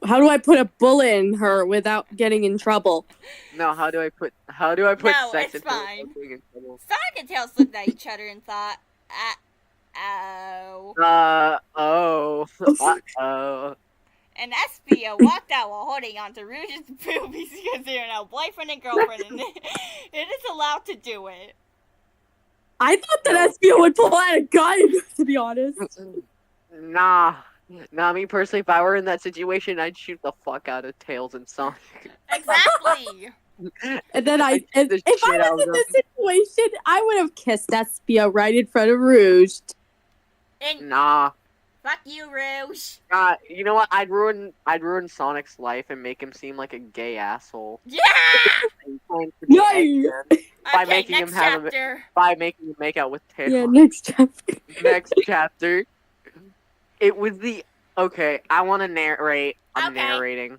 A: how do I put a bullet in her without getting in trouble?
C: No, how do I put
B: No,
C: sex
B: it's
C: in her
B: fine.
C: without being in trouble?
B: Sonic and Tails looked at each other and thought, oh.
C: Oh.
B: And Espio walked out while holding onto Rouge's boobies because they are now boyfriend and girlfriend and it is allowed to do it.
A: I thought that Espio would pull out a gun, to be honest.
C: Nah, me personally, if I were in that situation, I'd shoot the fuck out of Tails and Sonic.
B: Exactly.
A: And then
C: I'd
A: if
C: shoot the
A: I
C: shit out
A: was
C: of
A: in this
C: them.
A: situation, I would have kissed Espio right in front of Rouge.
B: And
C: Nah.
B: fuck you, Rouge.
C: You know what? I'd ruin Sonic's life and make him seem like a gay asshole.
B: Yeah!
A: Yay!
C: By
B: Okay,
C: making
B: next
C: him have
B: chapter.
C: by making him make out with Tails.
A: Yeah, next chapter.
C: Next chapter. It was the okay. I want to narrate. I'm
B: Okay.
C: narrating.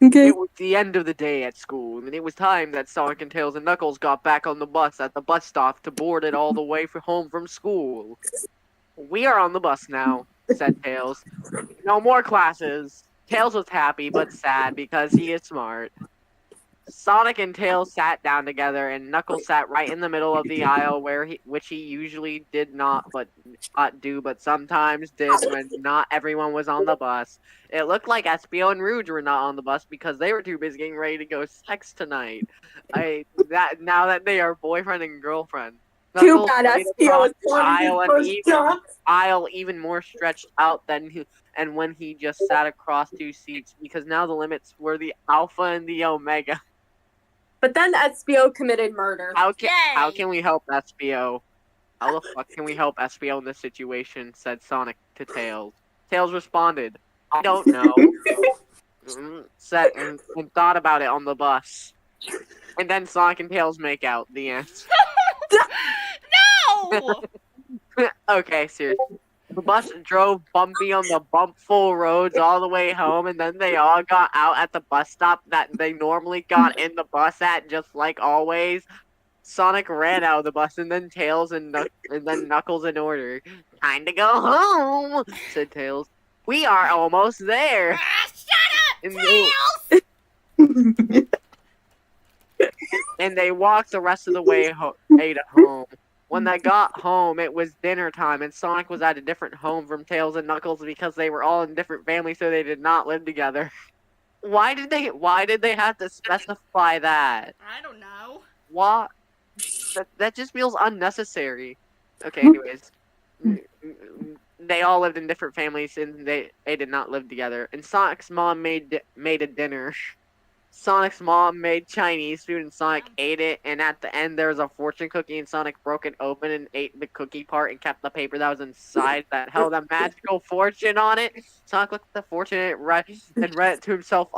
A: Okay.
C: It was the end of the day at school, and it was time that Sonic and Tails and Knuckles got back on the bus at the bus stop to board it all the way home from school. We are on the bus now, said Tails. No more classes. Tails was happy but sad because he is smart. Sonic and Tails sat down together, and Knuckles sat right in the middle of the aisle, which he usually did not do, but sometimes did when not everyone was on the bus. It looked like Espio and Rouge were not on the bus because they were too busy getting ready to go sex tonight. Now that they are boyfriend and girlfriend.
A: Too
C: Knuckles
A: bad
C: laid
A: Espio
C: across
A: was
C: the
A: on his first
C: aisle even more stretched out and when he just sat across two seats because now the limits were the Alpha and the Omega.
A: But then Espio committed murder.
C: How can we help Espio? How the fuck can we help Espio in this situation? Said Sonic to Tails. Tails responded, I don't know. Said and thought about it on the bus. And then Sonic and Tails make out. The end.
B: No!
C: Okay, seriously. The bus drove bumpy on the bumpful roads all the way home, and then they all got out at the bus stop that they normally got in the bus at, just like always. Sonic ran out of the bus, and then Tails and then Knuckles in order. Time to go home, said Tails. We are almost there.
B: Shut up, Tails!
C: And they walked the rest of the way to home. When they got home, it was dinner time, and Sonic was at a different home from Tails and Knuckles because they were all in different families, so they did not live together. Why did they have to specify that?
B: I don't know.
C: What? That just feels unnecessary. Okay, anyways. They all lived in different families, and they did not live together. And Sonic's mom made a dinner. Sonic's mom made Chinese food and Sonic ate it, and at the end there was a fortune cookie and Sonic broke it open and ate the cookie part and kept the paper that was inside that held a magical fortune on it. Sonic looked at the fortune and read it to himself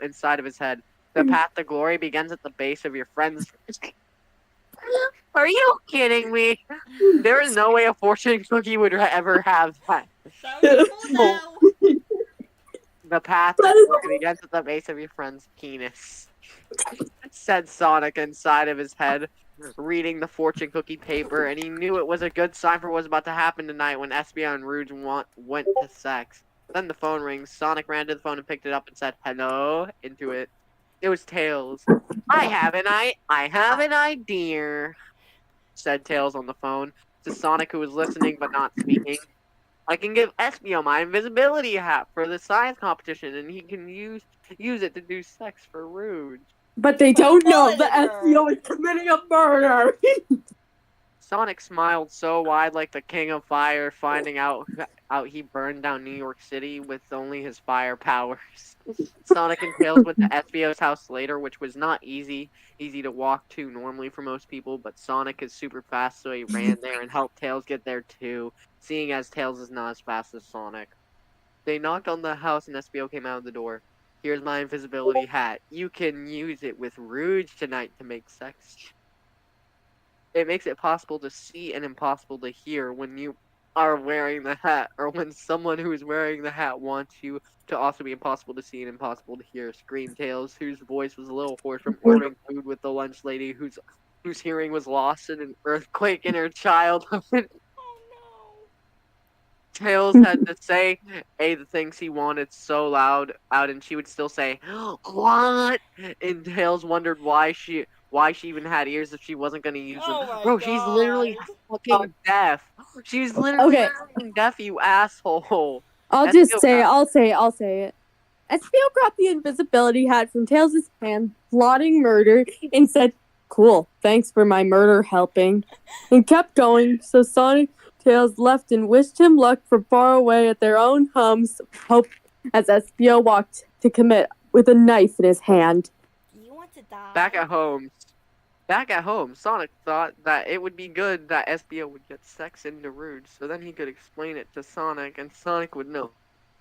C: inside of his head. The path to glory begins at the base of your friend's. Are you kidding me? There is no way a fortune cookie would ever have that.
B: So cool now.
C: The path to glory begins at the base of your friend's penis, said Sonic inside of his head, reading the fortune cookie paper, and he knew it was a good sign for what was about to happen tonight when Espio and Rouge went to sex. Then the phone rings. Sonic ran to the phone and picked it up and said, hello, into it. It was Tails. I have an idea, said Tails on the phone to Sonic, who was listening but not speaking. I can give Espio my invisibility hat for the science competition, and he can use it to do sex for Rouge.
A: But they don't know that Espio is committing a murder.
C: Sonic smiled so wide like the King of Fire, finding out he burned down New York City with only his fire powers. Sonic and Tails went to Espio's house later, which was not easy to walk to normally for most people, but Sonic is super fast, so he ran there and helped Tails get there too, seeing as Tails is not as fast as Sonic. They knocked on the house and Espio came out of the door. Here's my invisibility hat. You can use it with Rouge tonight to make sex. It makes it possible to see and impossible to hear when you are wearing the hat, or when someone who is wearing the hat wants you to also be impossible to see and impossible to hear, screamed Tails, whose voice was a little hoarse from ordering food with the lunch lady whose hearing was lost in an earthquake in her childhood.
B: Oh
C: Tails had to say the things he wanted so loud out, and she would still say, "What?" And Tails wondered why she even had ears if she wasn't gonna use them.
B: Oh my
C: Bro, she's literally
B: god.
C: fucking deaf. She's literally
A: Okay,
C: fucking deaf, you asshole.
A: I'll
C: That's
A: just
C: so
A: say it.
C: bad.
A: I'll say it. Espio grabbed the invisibility hat from Tails' hand, plotting murder, and said, "Cool, thanks for my murder helping," and kept going. So Sonic Tails left and wished him luck from far away at their own homes, hope as Espio walked to commit with a knife in his hand.
B: Do you want to die?
C: Back at home, Sonic thought that it would be good that Espio would get sex into Rouge, so then he could explain it to Sonic, and Sonic would know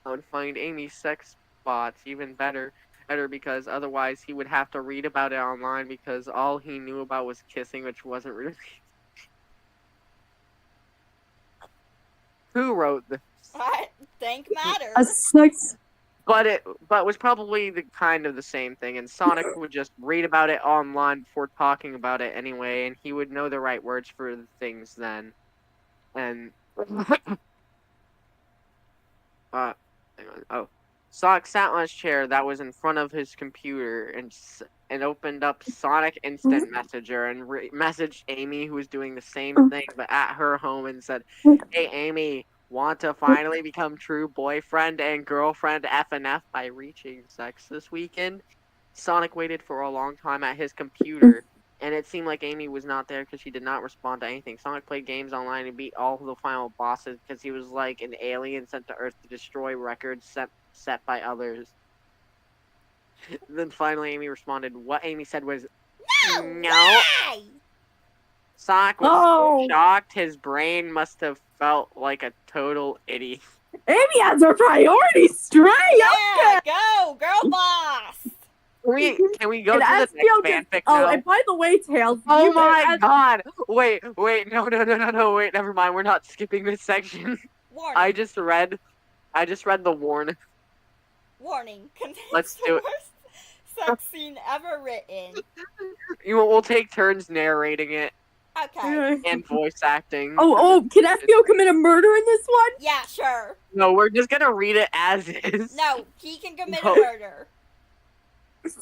C: and find Amy's sex spots even better because otherwise he would have to read about it online because all he knew about was kissing, which wasn't really. Who wrote this?
B: What? Think matter.
A: A sex.
C: But was probably the kind of the same thing, and Sonic would just read about it online before talking about it anyway, and he would know the right words for the things then. And hang on. Oh, Sonic sat on his chair that was in front of his computer and opened up Sonic Instant Messenger and messaged Amy, who was doing the same thing but at her home, and said, "Hey Amy, want to finally become true boyfriend and girlfriend F&F by reaching sex this weekend?" Sonic waited for a long time at his computer, and it seemed like Amy was not there because she did not respond to anything. Sonic played games online and beat all the final bosses because he was like an alien sent to Earth to destroy records set by others. Then finally Amy responded. What Amy said was, "No."
B: Way!
C: Sonic was
A: Oh.
C: so shocked, his brain must have felt like a total idiot.
A: Amy has her priorities straight.
B: Yeah, go, girl boss.
C: Can we go
A: And
C: to the
A: Espio
C: next fanfic
A: Oh,
C: now?
A: and by the way, Tails.
C: Oh
A: you
C: my god! Wait, no, wait, never mind. We're not skipping this section.
B: Warning.
C: I just read the warn.
B: Warning. Contains
C: Let's
B: the
C: do it.
B: worst sex scene ever written.
C: We'll take turns narrating it
B: Okay.
C: and voice acting.
A: Oh, can Espio commit a murder in this one?
B: Yeah, sure.
C: No, we're just gonna read it as is.
B: No, he can commit
C: No.
B: a murder.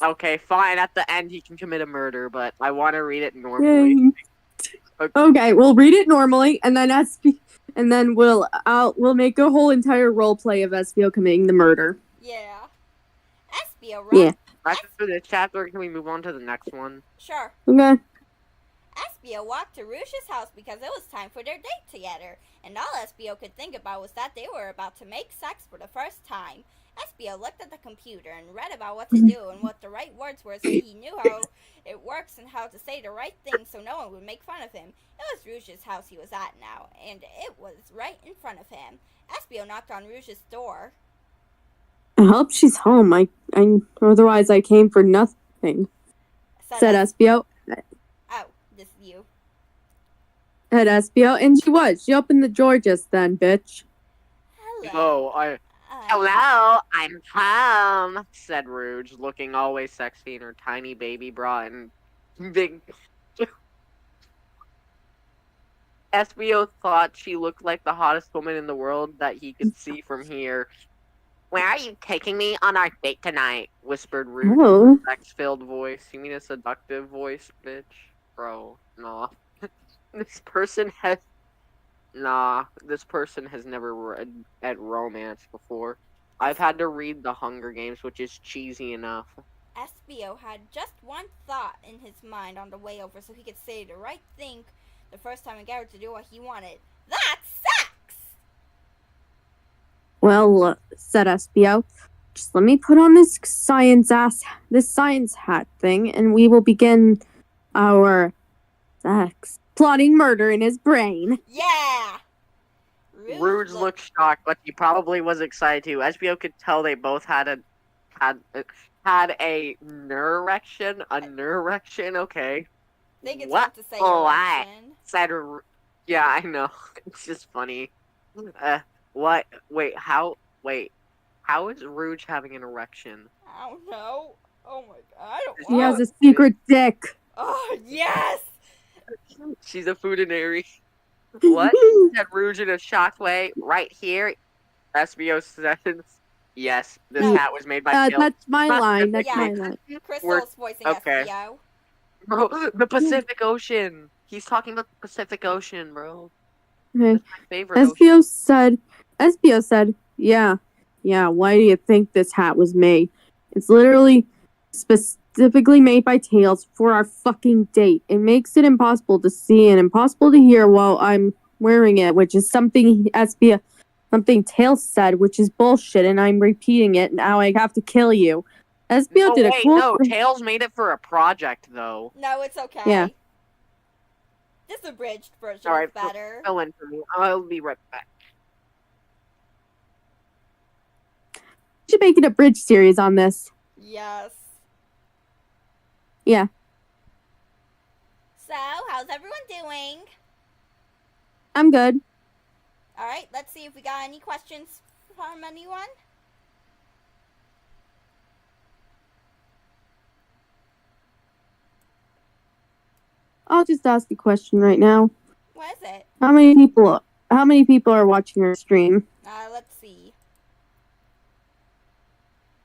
C: Okay, fine. At the end, he can commit a murder, but I want to read it normally.
A: Okay, we'll read it normally, and then we'll make a whole entire role play of Espio committing the murder.
B: Yeah. Espio, right?
A: Yeah.
C: After this chapter, can we move on to the next one?
B: Sure.
A: Okay.
B: Espio walked to Rouge's house because it was time for their date together, and all Espio could think about was that they were about to make sex for the first time. Espio looked at the computer and read about what to do and what the right words were so he knew how it works and how to say the right thing so no one would make fun of him. It was Rouge's house he was at now, and it was right in front of him. Espio knocked on Rouge's door.
A: I hope she's home. Otherwise I came for nothing. Said Espio.
B: Oh, this is you.
A: Said Espio, and she was. She opened the door just then, bitch.
B: Hello.
C: Oh,
B: Uh,
C: hello, I'm home, said Rouge, looking always sexy in her tiny baby bra and big. Espio thought she looked like the hottest woman in the world that he could see from here. "Where are you taking me on our date tonight?" whispered Rouge
A: Oh.
C: in a sex-filled voice. You mean a seductive voice, bitch? Bro, nah. This person has never read romance before. I've had to read The Hunger Games, which is cheesy enough.
B: Espio had just one thought in his mind on the way over so he could say the right thing the first time and get her to do what he wanted. That's sex!
A: Well, said Espio, just let me put on this science hat thing, and we will begin our sex. Plotting murder in his brain.
B: Yeah!
C: Rouge looked shocked, but he probably was excited too. Espio could tell they both had a nerection. A nerection, okay.
B: I think it's
C: What?
B: meant to say
C: Oh,
B: erection.
C: Said, yeah, I know. It's just funny. What? Wait, how is Rouge having an erection?
B: I don't know. Oh my god, I don't
A: He
B: know.
A: has a secret dick.
B: Oh, yes!
C: She's a foodinary. What? Said Rouge in a shocked way. Right here, SBO says, yes, this
B: No.
C: hat was made by Tails.
A: That's my line. That's
B: Yeah.
A: my line.
B: Crystal's voicing
C: okay.
B: SBO.
C: Bro, the Pacific Ocean. He's talking about the Pacific Ocean, bro.
A: Okay.
C: That's my favorite ocean.
A: SBO said, yeah, why do you think this hat was made? It's literally specifically made by Tails for our fucking date. It makes it impossible to see and impossible to hear while I'm wearing it, which is something Tails said, which is bullshit, and I'm repeating it. Now I have to kill you. SBO did a cool...
C: No, Tails made it for a project, though.
B: No, it's okay.
A: Yeah.
B: This abridged version
C: Alright,
B: is better.
C: fill in for me. I'll be right back.
A: We should make it a bridge series on this.
B: Yes.
A: Yeah.
B: So, how's everyone doing?
A: I'm good.
B: Alright, let's see if we got any questions from anyone.
A: I'll just ask a question right now.
B: What is it?
A: How many people are watching our stream?
B: Let's see.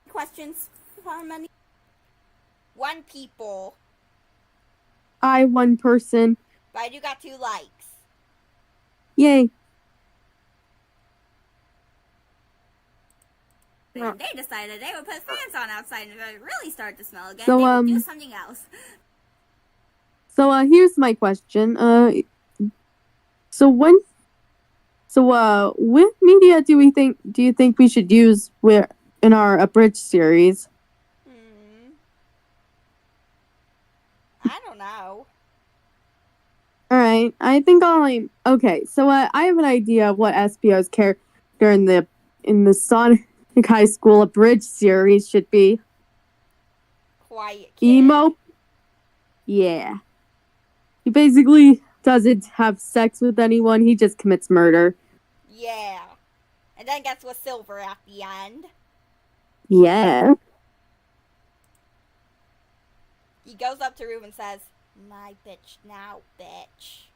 B: Questions from any? 1 people.
A: One person.
B: But I do got 2 likes.
A: Yay.
B: They decided they would put fans on outside and if it really started to smell again,
A: So,
B: they would do something else.
A: So here's my question. What media do you think we should use in our abridged series?
B: I don't know.
A: Alright, I think okay, so I have an idea of what SBO's character in the Sonic High School abridged series should be.
B: Quiet kid.
A: Emo? Yeah. He basically doesn't have sex with anyone, he just commits murder.
B: Yeah. And then gets with Silver at the end.
A: Yeah.
B: He goes up to Rube and says, "My bitch now, bitch."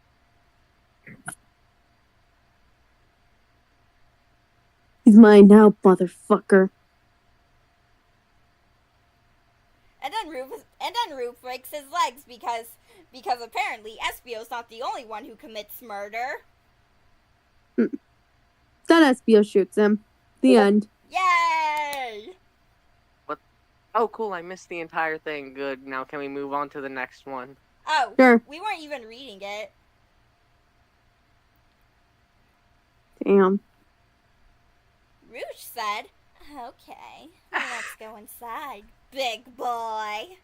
A: He's mine now, motherfucker.
B: And then Rube breaks his legs because apparently SBO's not the only one who commits murder.
A: Then SBO shoots him. The end.
B: Yay!
C: Oh, cool, I missed the entire thing. Good, now can we move on to the next one?
B: Oh,
A: Sure.
B: We weren't even reading it.
A: Damn.
B: Rouge said, "Okay, let's go inside, big boy."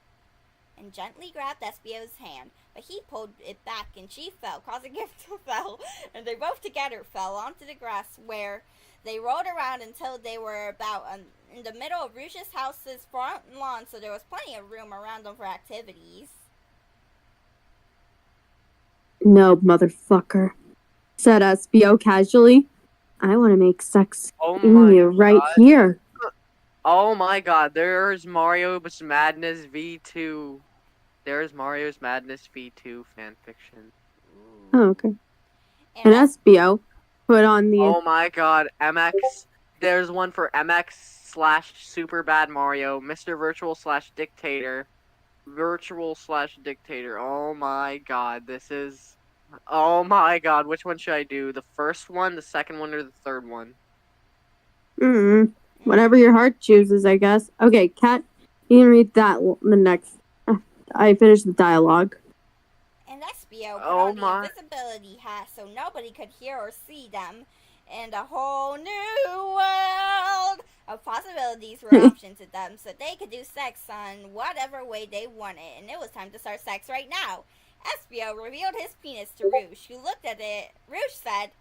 B: And gently grabbed SBO's hand, but he pulled it back and she fell, causing him to fall. And they both together fell onto the grass where they rolled around until they were about in the middle of Rouge's house's front lawn, so there was plenty of room around them for activities.
A: No, motherfucker, said SBO casually. I want to make sex in you right here.
C: Oh my god, there's Mario's Madness V2. There's Mario's Madness V2 fanfiction.
A: Oh, okay. And SBO put on the...
C: Oh my god, MX. There's one for MX/Superbad Mario, Mr. Virtual/Dictator. Virtual/Dictator. Oh my god, this is... Oh my god, which one should I do? The first one, the second one, or the third one?
A: Whatever your heart chooses, I guess. Okay, Kat, you can read that the next... I finished the dialogue.
B: And SBO put on the invisibility hat so nobody could hear or see them. And a whole new world of possibilities were options to them, so they could do sex on whatever way they wanted. And it was time to start sex right now. SBO revealed his penis to Rouge, who looked at it. Rouge said,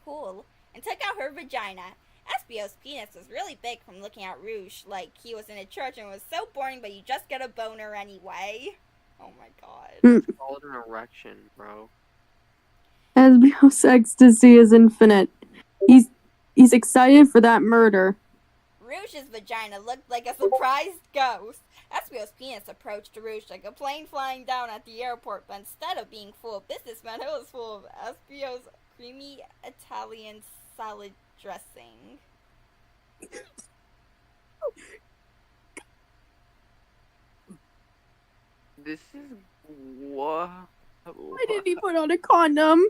B: "Cool," and took out her vagina. SBO's penis was really big from looking at Rouge, like he was in a church and was so boring, but you just get a boner anyway. Oh my god.
C: It's called an erection, bro.
A: SBO's ecstasy is infinite. He's excited for that murder.
B: Rouge's vagina looked like a surprised ghost. SBO's penis approached Rouge like a plane flying down at the airport, but instead of being full of businessmen, it was full of SBO's creamy Italian salad dressing.
C: This is what?
A: Why didn't he put on a condom?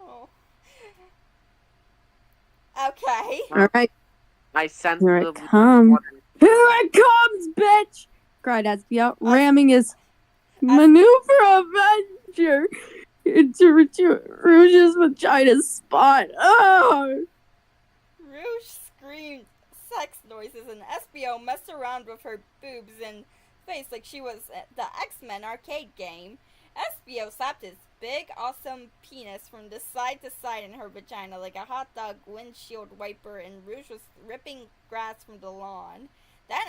B: Oh. Okay.
A: All right,
C: I sense
A: here
C: the
A: it comes.
C: water.
A: Here it comes, bitch! Cried Espio, ramming his maneuver Avenger into Rouge's vagina spot. Oh!
B: Rouge screamed sex noises and Espio messed around with her boobs and face like she was the X-Men arcade game. Espio slapped his big, awesome penis from the side to side in her vagina like a hot dog windshield wiper, and Rouge was ripping grass from the lawn. Then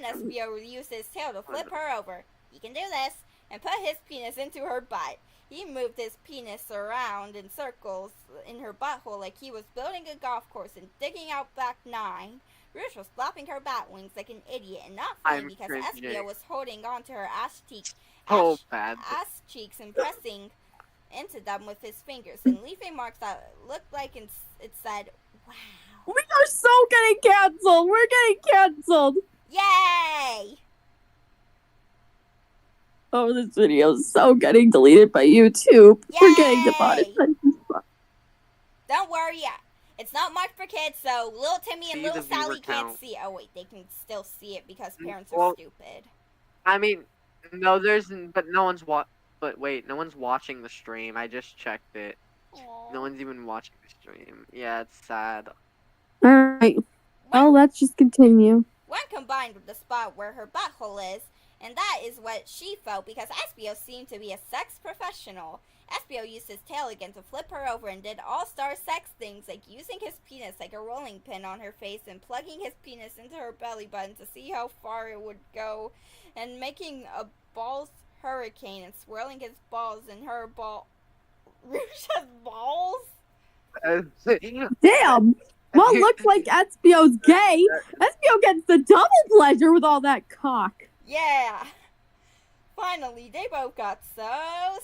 B: Espio used his tail to flip her over. He can do this, and put his penis into her butt. He moved his penis around in circles in her butthole like he was building a golf course and digging out back 9. Rouge was flapping her bat wings like an idiot and not funny because Espio was holding onto her ass cheeks and pressing into them with his fingers and leaving marks that looked like it said, "Wow."
A: We are so getting canceled! We're getting canceled!
B: Yay!
A: Oh, this video is so getting deleted by YouTube.
B: Yay!
A: We're getting demonetized.
B: Don't worry, it's not marked for kids, so little Timmy and
C: See
B: little
C: the viewer
B: Sally can't
C: count.
B: see. Oh wait, they can still see it because parents are
C: Well,
B: stupid.
C: I mean, no, but no one's But wait, no one's watching the stream. I just checked it.
B: Aww.
C: No one's even watching the stream. Yeah, it's sad.
A: Alright. Well, let's just continue.
B: When combined with the spot where her butthole is, and that is what she felt because Espio seemed to be a sex professional. Espio used his tail again to flip her over and did all-star sex things like using his penis like a rolling pin on her face and plugging his penis into her belly button to see how far it would go, and making a balls hurricane and swirling his balls in her ball. Rouge's balls?
A: Damn! Well, looks like Espio's gay. Espio gets the double pleasure with all that cock.
B: Yeah! Finally, they both got so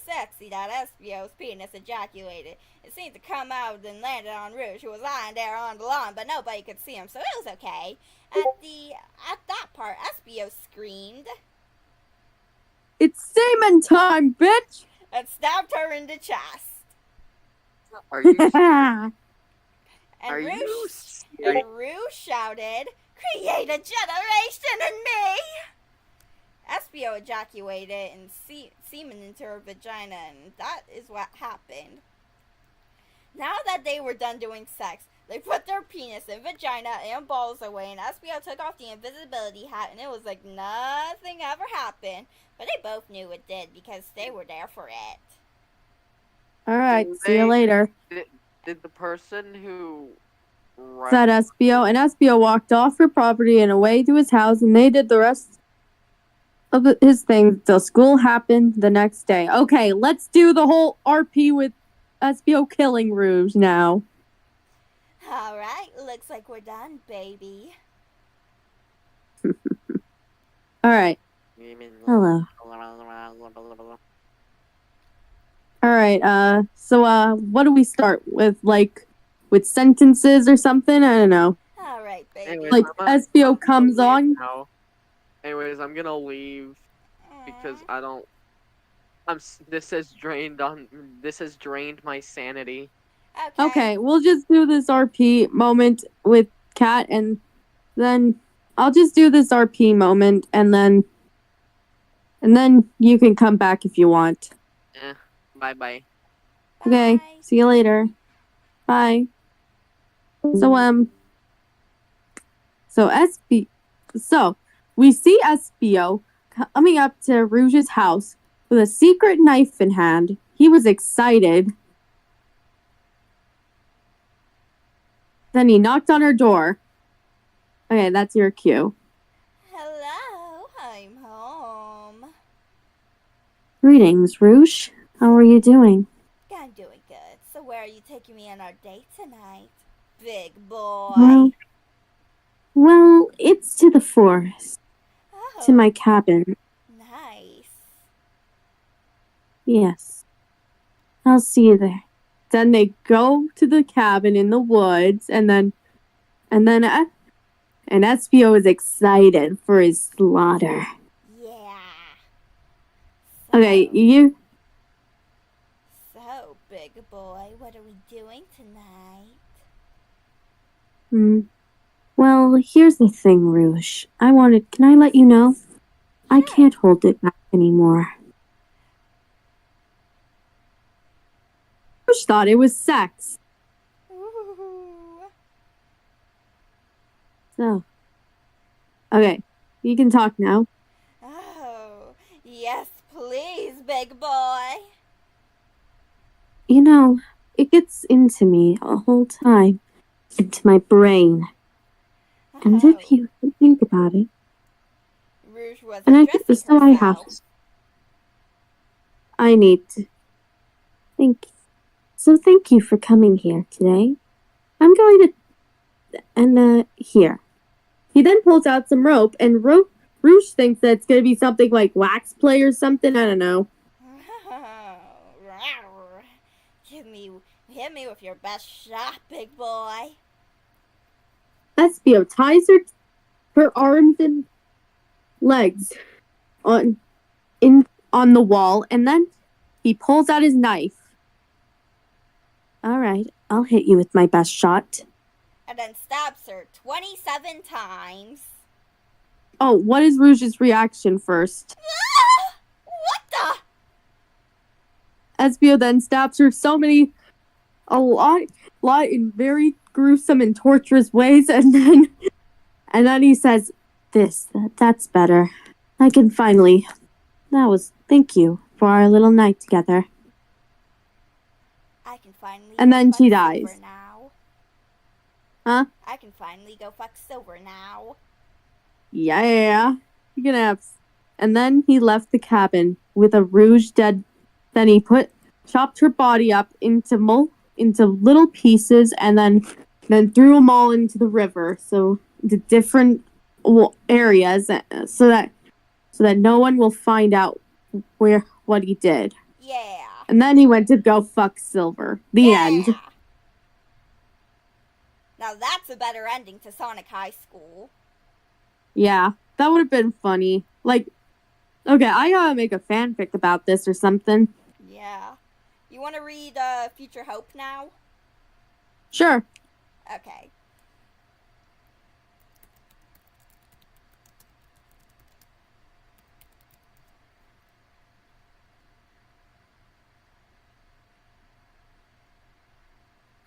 B: sexy that Espio's penis ejaculated. It seemed to come out and landed on Rouge, who was lying there on the lawn, but nobody could see him, so it was okay. At that part, Espio screamed,
A: "It's semen time, bitch!"
B: and stabbed her in the chest.
C: Are you?
B: And
C: Are you?
B: Rouge shouted, "Create a generation in me!" Espio ejaculated and semen into her vagina, and that is what happened. Now that they were done doing sex, they put their penis and vagina and balls away, and Espio took off the invisibility hat, and it was like nothing ever happened. But they both knew it did because they were there for it.
A: Alright, see you later.
C: Did the person who
A: Said Espio, and Espio walked off her property and away to his house, and they did the rest of his thing till school happened the next day. Okay, let's do the whole RP with Espio killing Rouge now.
B: Alright, looks like we're done, baby.
A: Alright. Hello. Alright, so what do we start with? Like, with sentences or something? I don't know.
B: Alright, baby.
C: Anyways,
A: Like, Espio comes on.
C: now. Anyways, I'm gonna leave because I don't. This has drained my sanity.
A: Okay, we'll just do this RP moment with Kat, and then I'll just do this RP moment, and then you can come back if you want.
C: Bye.
A: Okay,
B: Bye.
A: see you later. Bye. So we see Espio coming up to Rouge's house with a secret knife in hand. He was excited. Then he knocked on her door. Okay, that's your cue.
B: Hello, I'm home.
A: Greetings, Rouge. How are you doing?
B: I'm doing good. So where are you taking me on our date tonight? Big boy.
A: Well, it's to the forest.
B: Oh,
A: To my cabin.
B: nice.
A: Yes. I'll see you there. Then they go to the cabin in the woods, and Espio is excited for his slaughter.
B: Yeah.
A: Okay,
B: So, big boy, what are we doing tonight?
A: Well, here's the thing, Rouge. Can I let you know? I can't hold it back anymore. Rouge thought it was sex.
B: Ooh.
A: So, okay, you can talk now.
B: Oh, yes, please, big boy.
A: You know, it gets into me a whole time, into my brain. And if you think about it,
B: Rouge was
A: and
B: addressing herself.
A: I need to think. So thank you for coming here today. I'm going to, and here. He then pulls out some rope, and Rouge thinks that it's going to be something like wax play or something. I don't know.
B: Hit me with your best shot, big boy.
A: Espio ties her arms and legs on the wall, and then he pulls out his knife. All right, I'll hit you with my best shot.
B: And then stabs her 27 times.
A: Oh, what is Rouge's reaction first?
B: What the?
A: Espio then stabs her a lot in very gruesome and torturous ways, and then he says, that's better. I can finally. Thank you for our little night together.
B: I can finally.
A: And then she dies.
B: Now.
A: Huh?
B: I can finally go fuck Silver now.
A: Yeah. You can have. And then he left the cabin with a Rouge dead. Then he chopped her body up into little pieces, and then threw them all into the river. So the different areas, so that no one will find out what he did.
B: Yeah.
A: And then he went to go fuck Silver. The end.
B: Now that's a better ending to Sonic High School.
A: Yeah, that would have been funny. Like, okay, I gotta make a fanfic about this or something.
B: Yeah. You want to read Future Hope now?
A: Sure.
B: Okay.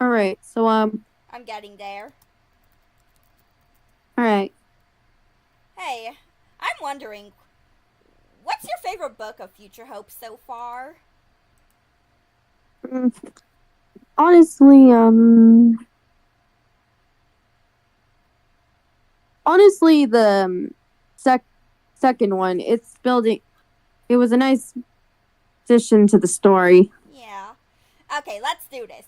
A: Alright, so,
B: I'm getting there.
A: Alright.
B: Hey, I'm wondering, what's your favorite book of Future Hope so far?
A: Honestly, the second one, it was a nice addition to the story.
B: Yeah. Okay, let's do this.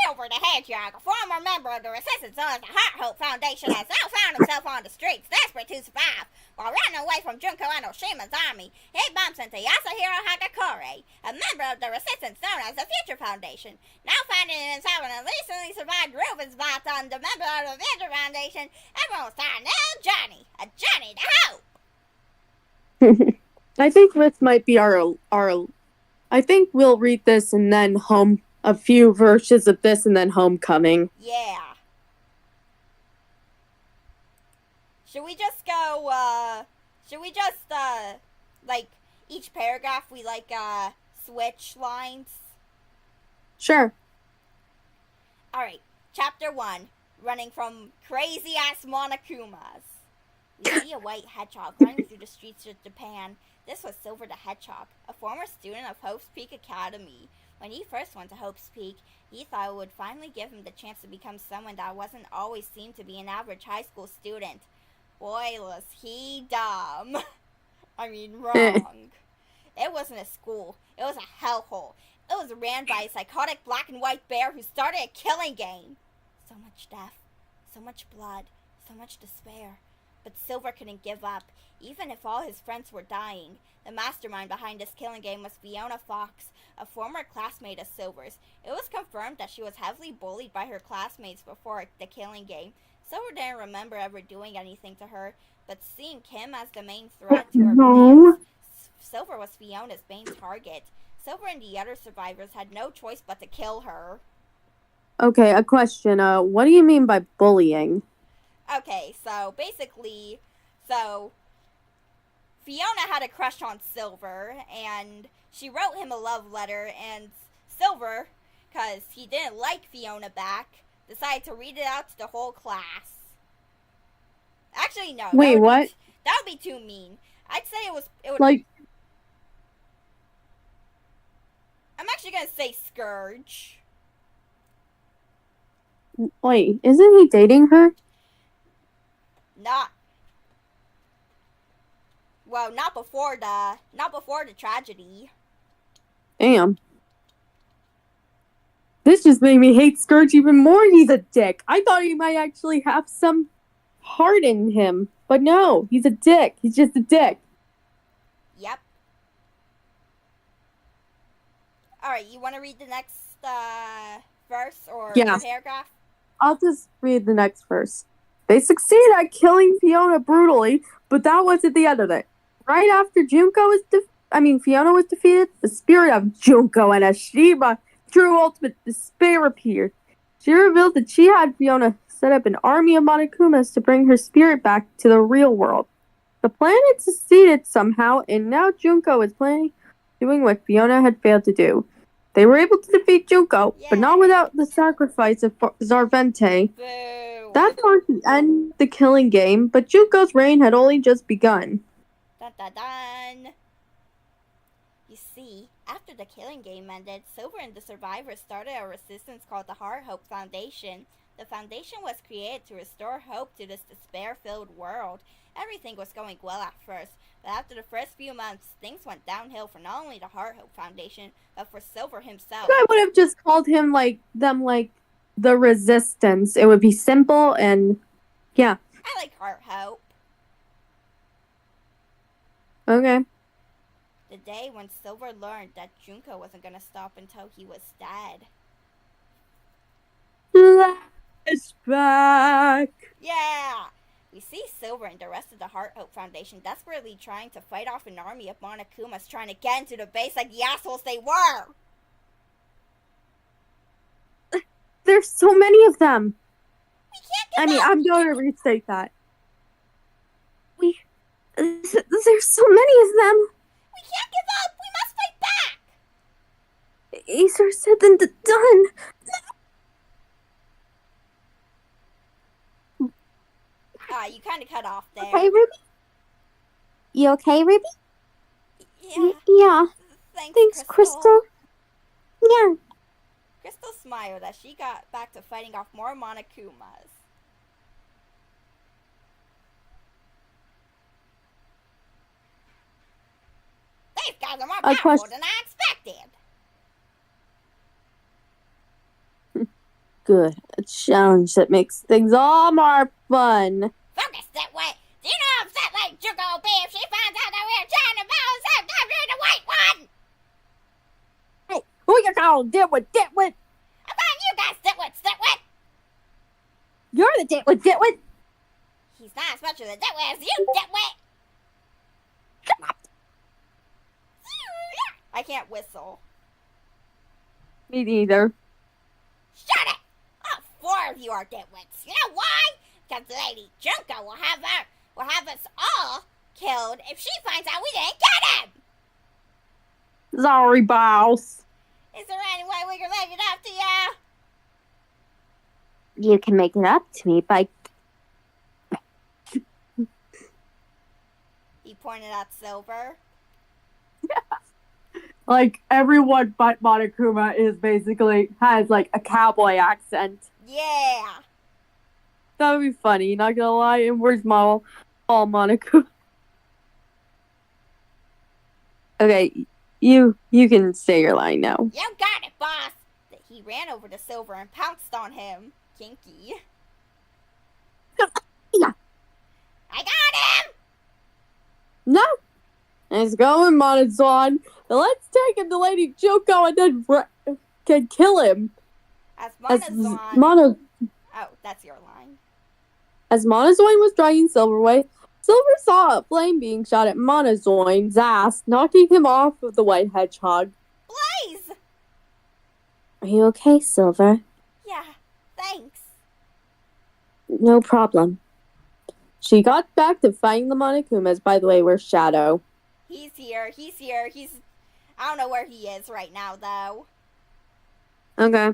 B: Silver the Hedgehog, a former member of the resistance known as the Heart Hope Foundation, has now found himself on the streets, desperate to survive. While running away from Junko and Oshima's army, he bumps into Yasuhiro Hagakure, a member of the resistance known as the Future Foundation. Now finding himself in a recently survived Reuben's spot on the member of the Future Foundation, everyone will start a new journey, a journey to hope.
A: I think this might be our I think we'll read this and then a few verses of this and then Homecoming.
B: Yeah. Should we just like, each paragraph we, switch lines?
A: Sure.
B: Alright, chapter 1, running from crazy-ass Monokumas. We see a white hedgehog running through the streets of Japan. This was Silver the Hedgehog, a former student of Hope's Peak Academy. When he first went to Hope's Peak, he thought it would finally give him the chance to become someone that wasn't always seemed to be an average high school student. Boy, was he dumb. I mean, wrong. It wasn't a school. It was a hellhole. It was ran by a psychotic black and white bear who started a killing game. So much death, so much blood, so much despair. But Silver couldn't give up, even if all his friends were dying. The mastermind behind this killing game was Fiona Fox, a former classmate of Silver's. It was confirmed that she was heavily bullied by her classmates before the killing game. Silver didn't remember ever doing anything to her, but seeing Kim as the main threat to her plans, Silver was Fiona's main target. Silver and the other survivors had no choice but to kill her.
A: Okay, a question. What do you mean by bullying?
B: Okay, so basically, Fiona had a crush on Silver, and she wrote him a love letter, and Silver, because he didn't like Fiona back, decided to read it out to the whole class. Actually, no.
A: Wait, what?
B: That would be too mean. I'd say it would
A: Like,
B: I'm actually gonna say Scourge.
A: wait, isn't he dating her?
B: Not before the tragedy.
A: Damn. This just made me hate Scourge even more. He's a dick. I thought he might actually have some heart in him. But no, he's a dick. He's just a dick.
B: Yep. Alright, you want to read the next verse or paragraph?
A: I'll just read the next verse. They succeeded at killing Fiona brutally, but that wasn't the end of it. Right after Fiona was defeated, the spirit of Junko and Ashima, true ultimate despair, appeared. She revealed that she had Fiona set up an army of Monokumas to bring her spirit back to the real world. The plan had succeeded somehow, and now Junko is doing what Fiona had failed to do. They were able to defeat Junko, but not without the sacrifice of Zarvente.
B: Boo.
A: That marked the end of the killing game, but Junko's reign had only just begun.
B: Dun dun dun. You see, after the killing game ended, Silver and the survivors started a resistance called the Heart Hope Foundation. The foundation was created to restore hope to this despair-filled world. Everything was going well at first, but after the first few months, things went downhill for not only the Heart Hope Foundation, but for Silver himself.
A: I would have just called him, the Resistance. It would be simple and, yeah.
B: I like Heart Hope.
A: Okay.
B: The day when Silver learned that Junko wasn't gonna stop until he was dead.
A: Flashback.
B: Yeah! We see Silver and the rest of the Heart Hope Foundation desperately trying to fight off an army of Monokumas trying to get into the base like the assholes they were!
A: There's so many of them.
B: We can't give up!
A: I'm going to restate that. There's so many of them.
B: We can't give up! We must fight back!
A: Easier said than done.
B: You kind of cut off there.
A: Okay, Ruby? You okay, Ruby?
B: Yeah.
A: Yeah.
B: Thanks,
A: Crystal. Yeah.
B: Crystal smiled as she got back to fighting off more Monokumas. These guys are more powerful than I expected.
A: Good. A challenge that makes things all more fun.
B: Focus that way. Do you know how upset like Junko will be if she finds out that we're trying to balance out capturing the white one?
A: Hey, who you calling Ditwit?
B: I'm calling you guys Ditwit.
A: You're the Ditwit.
B: He's not as much of a Ditwit as you, Ditwit.
A: Shut up.
B: I can't whistle.
A: Me neither.
B: Shut it! All four of you are Ditwits. You know why? Because Lady Junko will have us all killed if she finds out we didn't get him!
A: Sorry, boss.
B: Is there any way we can make it up to you?
A: You can make it up to me by...
B: He pointed at Silver.
A: Like, everyone but Monokuma has, a cowboy accent.
B: Yeah!
A: That would be funny, not gonna lie. And where's all Monokuma? Okay, you can say your line now.
B: You got it, boss! He ran over to Silver and pounced on him. Kinky.
A: Yeah.
B: I got him!
A: No! Nice going, Monozon. But let's take him to Lady Junko and then can kill him.
B: As
A: As
B: Monozoin... Oh, that's your line.
A: As Monozoin was dragging Silver away, Silver saw a flame being shot at Monozoin's ass, knocking him off of the white hedgehog.
B: Blaze!
A: Are you okay, Silver?
B: Yeah, thanks.
A: No problem. She got back to fighting the Monokumas. By the way, where's Shadow?
B: He's here. I don't know where he is right now, though.
A: Okay.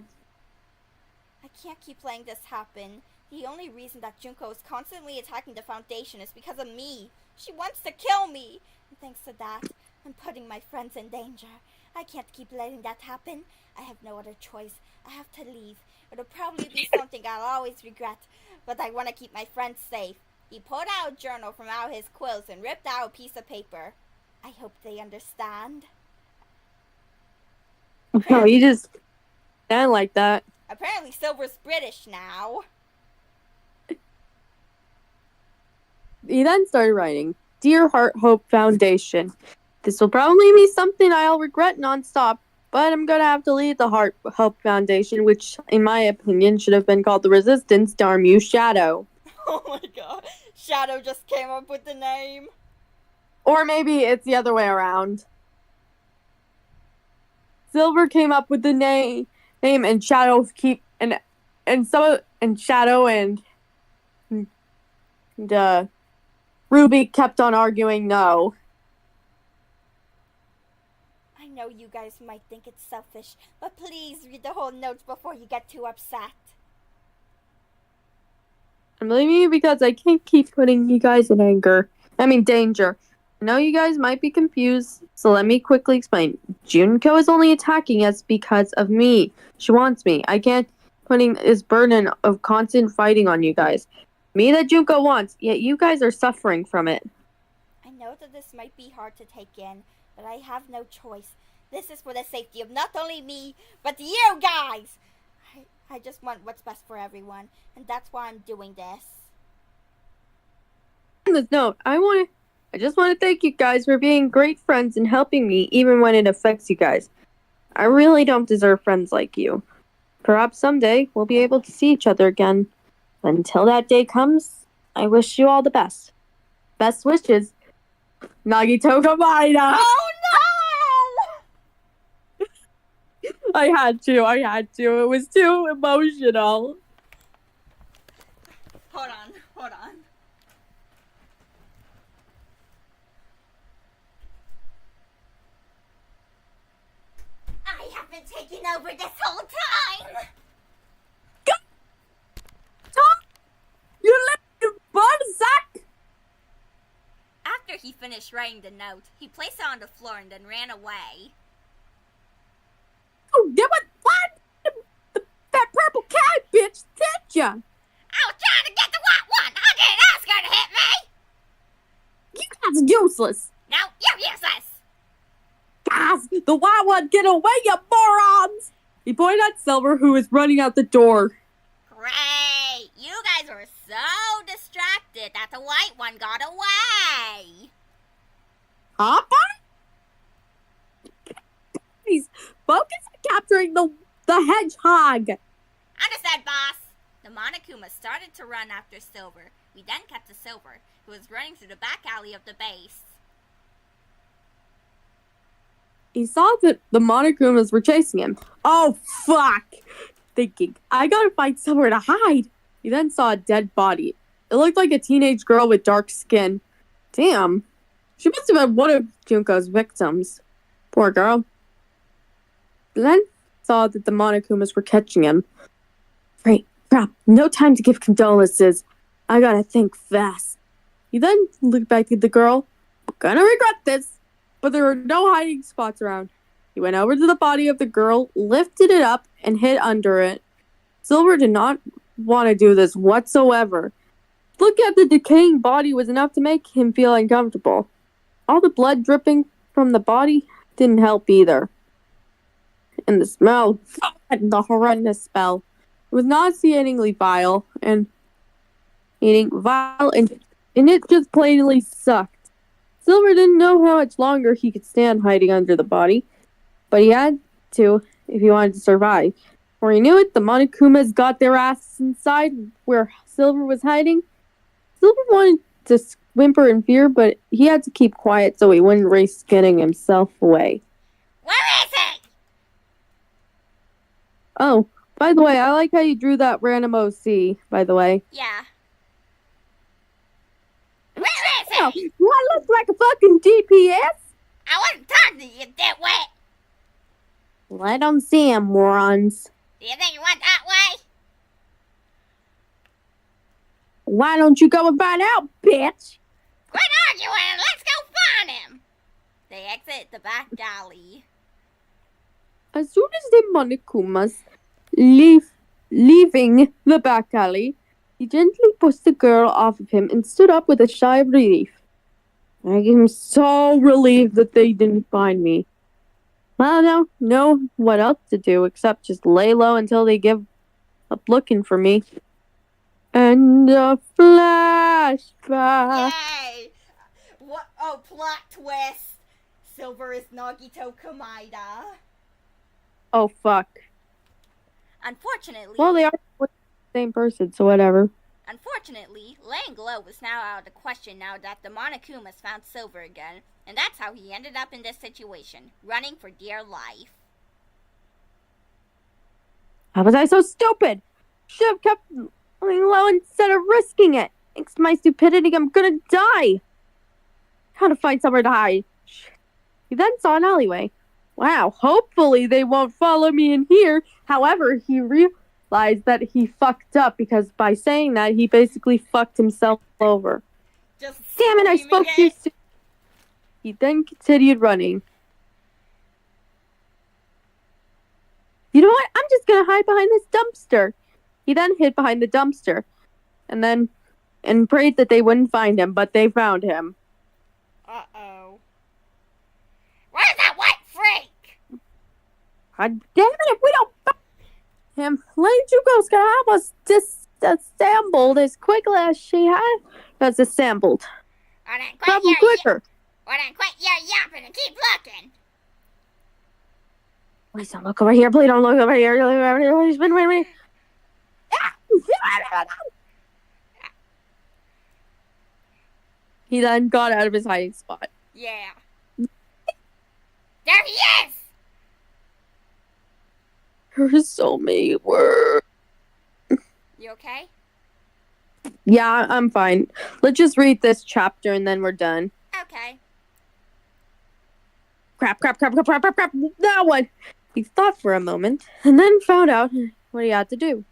B: I can't keep letting this happen. The only reason that Junko is constantly attacking the Foundation is because of me. She wants to kill me. And thanks to that, I'm putting my friends in danger. I can't keep letting that happen. I have no other choice. I have to leave. It'll probably be something I'll always regret, but I want to keep my friends safe. He pulled out a journal from out his quills and ripped out a piece of paper. I hope they understand.
A: Oh, you just sound like that.
B: Apparently Silver's British now.
A: He then started writing, Dear Heart Hope Foundation. This will probably be something I'll regret nonstop, but I'm going to have to lead the Heart Hope Foundation, which, in my opinion, should have been called the Resistance. Darn you, Shadow.
B: Oh my god. Shadow just came up with the name.
A: Or maybe it's the other way around. Silver came up with the name and Shadow Shadow and Ruby kept on arguing no.
B: I know you guys might think it's selfish, but please read the whole notes before you get too upset.
A: I'm leaving you because I can't keep putting you guys in danger. I know you guys might be confused, so let me quickly explain. Junko is only attacking us because of me. She wants me. I can't putting this burden of constant fighting on you guys. Me that Junko wants, yet you guys are suffering from it.
B: I know that this might be hard to take in, but I have no choice. This is for the safety of not only me, but you guys! I just want what's best for everyone, and that's why I'm doing this.
A: On this note, I just want to thank you guys for being great friends and helping me even when it affects you guys. I really don't deserve friends like you. Perhaps someday we'll be able to see each other again. Until that day comes, I wish you all the best. Best wishes, Nagito Kamaida!
B: Oh no!
A: I had to. It was too emotional.
B: Hold on. I have been taking over this whole time!
A: You little Barzac!
B: After he finished writing the note, he placed it on the floor and then ran away.
A: Oh, what? That purple cat bitch did ya?
B: I was trying to get the white one! I didn't ask her to hit me!
A: You guys are useless.
B: No, you're useless!
A: Guys, the white one, get away, you morons! He pointed at Silver, who was running out the door.
B: Great! You guys were so distracted that the white one got away!
A: Hopper? Please, focus on capturing the hedgehog.
B: Understood, boss! The Monokuma started to run after Silver. We then cut to Silver, who was running through the back alley of the base.
A: He saw that the Monokumas were chasing him. Oh, fuck! Thinking, I gotta find somewhere to hide. He then saw a dead body. It looked like a teenage girl with dark skin. Damn. She must have been one of Junko's victims. Poor girl. He then saw that the Monokumas were catching him. Great, crap, no time to give condolences. I gotta think fast. He then looked back at the girl. I'm gonna regret this. But there were no hiding spots around. He went over to the body of the girl, lifted it up, and hid under it. Silver did not want to do this whatsoever. Looking at the decaying body was enough to make him feel uncomfortable. All the blood dripping from the body didn't help either. And the smell, the horrendous smell, it was nauseatingly vile, and it just plainly sucked. Silver didn't know how much longer he could stand hiding under the body, but he had to if he wanted to survive. Before he knew it, the Monokumas got their asses inside where Silver was hiding. Silver wanted to whimper in fear, but he had to keep quiet so he wouldn't risk getting himself away.
B: Where is it?
A: Oh, by the way, I like how you drew that random OC, by the way.
B: Yeah. Where is
A: Oh,
B: it?
A: do I look like a fucking DPS?
B: I wasn't talking to you, ditwit.
A: Well, I don't see him, morons.
B: Do you think you went that way?
A: Why don't you go and find out, bitch?
B: Quit arguing and let's go find him. They exit the back alley.
A: As soon as the Monokumas leaving the back alley, he gently pushed the girl off of him and stood up with a sigh of relief. I am so relieved that they didn't find me. Well, I don't know what else to do except just lay low until they give up looking for me. And a flashback.
B: Yay! What? Oh, plot twist. Silver is Nagito Komaeda.
A: Oh, fuck.
B: Unfortunately,
A: Well, they are the same person, so whatever.
B: laying low was now out of the question now that the Monokumas found Silver again, and that's how he ended up in this situation, running for dear life.
A: How was I so stupid? Should have kept laying low instead of risking it. Thanks to my stupidity, I'm gonna die. Gotta find somewhere to hide. He then saw an alleyway. Wow, hopefully they won't follow me in here. However, he realized that he fucked up because by saying that, he basically fucked himself over.
B: Just
A: Damn it, I
B: screaming
A: spoke too
B: it.
A: soon. He then continued running. You know what? I'm just gonna hide behind this dumpster. He then hid behind the dumpster and prayed that they wouldn't find him, but they found him.
B: Uh-oh. Where's that white freak?
A: God damn it, if we don't find him, Lady Jugo's gonna have us disassembled as quickly as she has assembled.
B: Well then,
A: Probably quicker.
B: quit your yapping and keep looking.
A: Please don't look over here. Please don't look over here. He's been waiting. He then got out of his hiding spot.
B: Yeah. There he is!
A: There's so many words.
B: You okay?
A: Yeah, I'm fine. Let's just read this chapter and then we're done.
B: Okay.
A: Crap. That one. He thought for a moment and then found out what he had to do.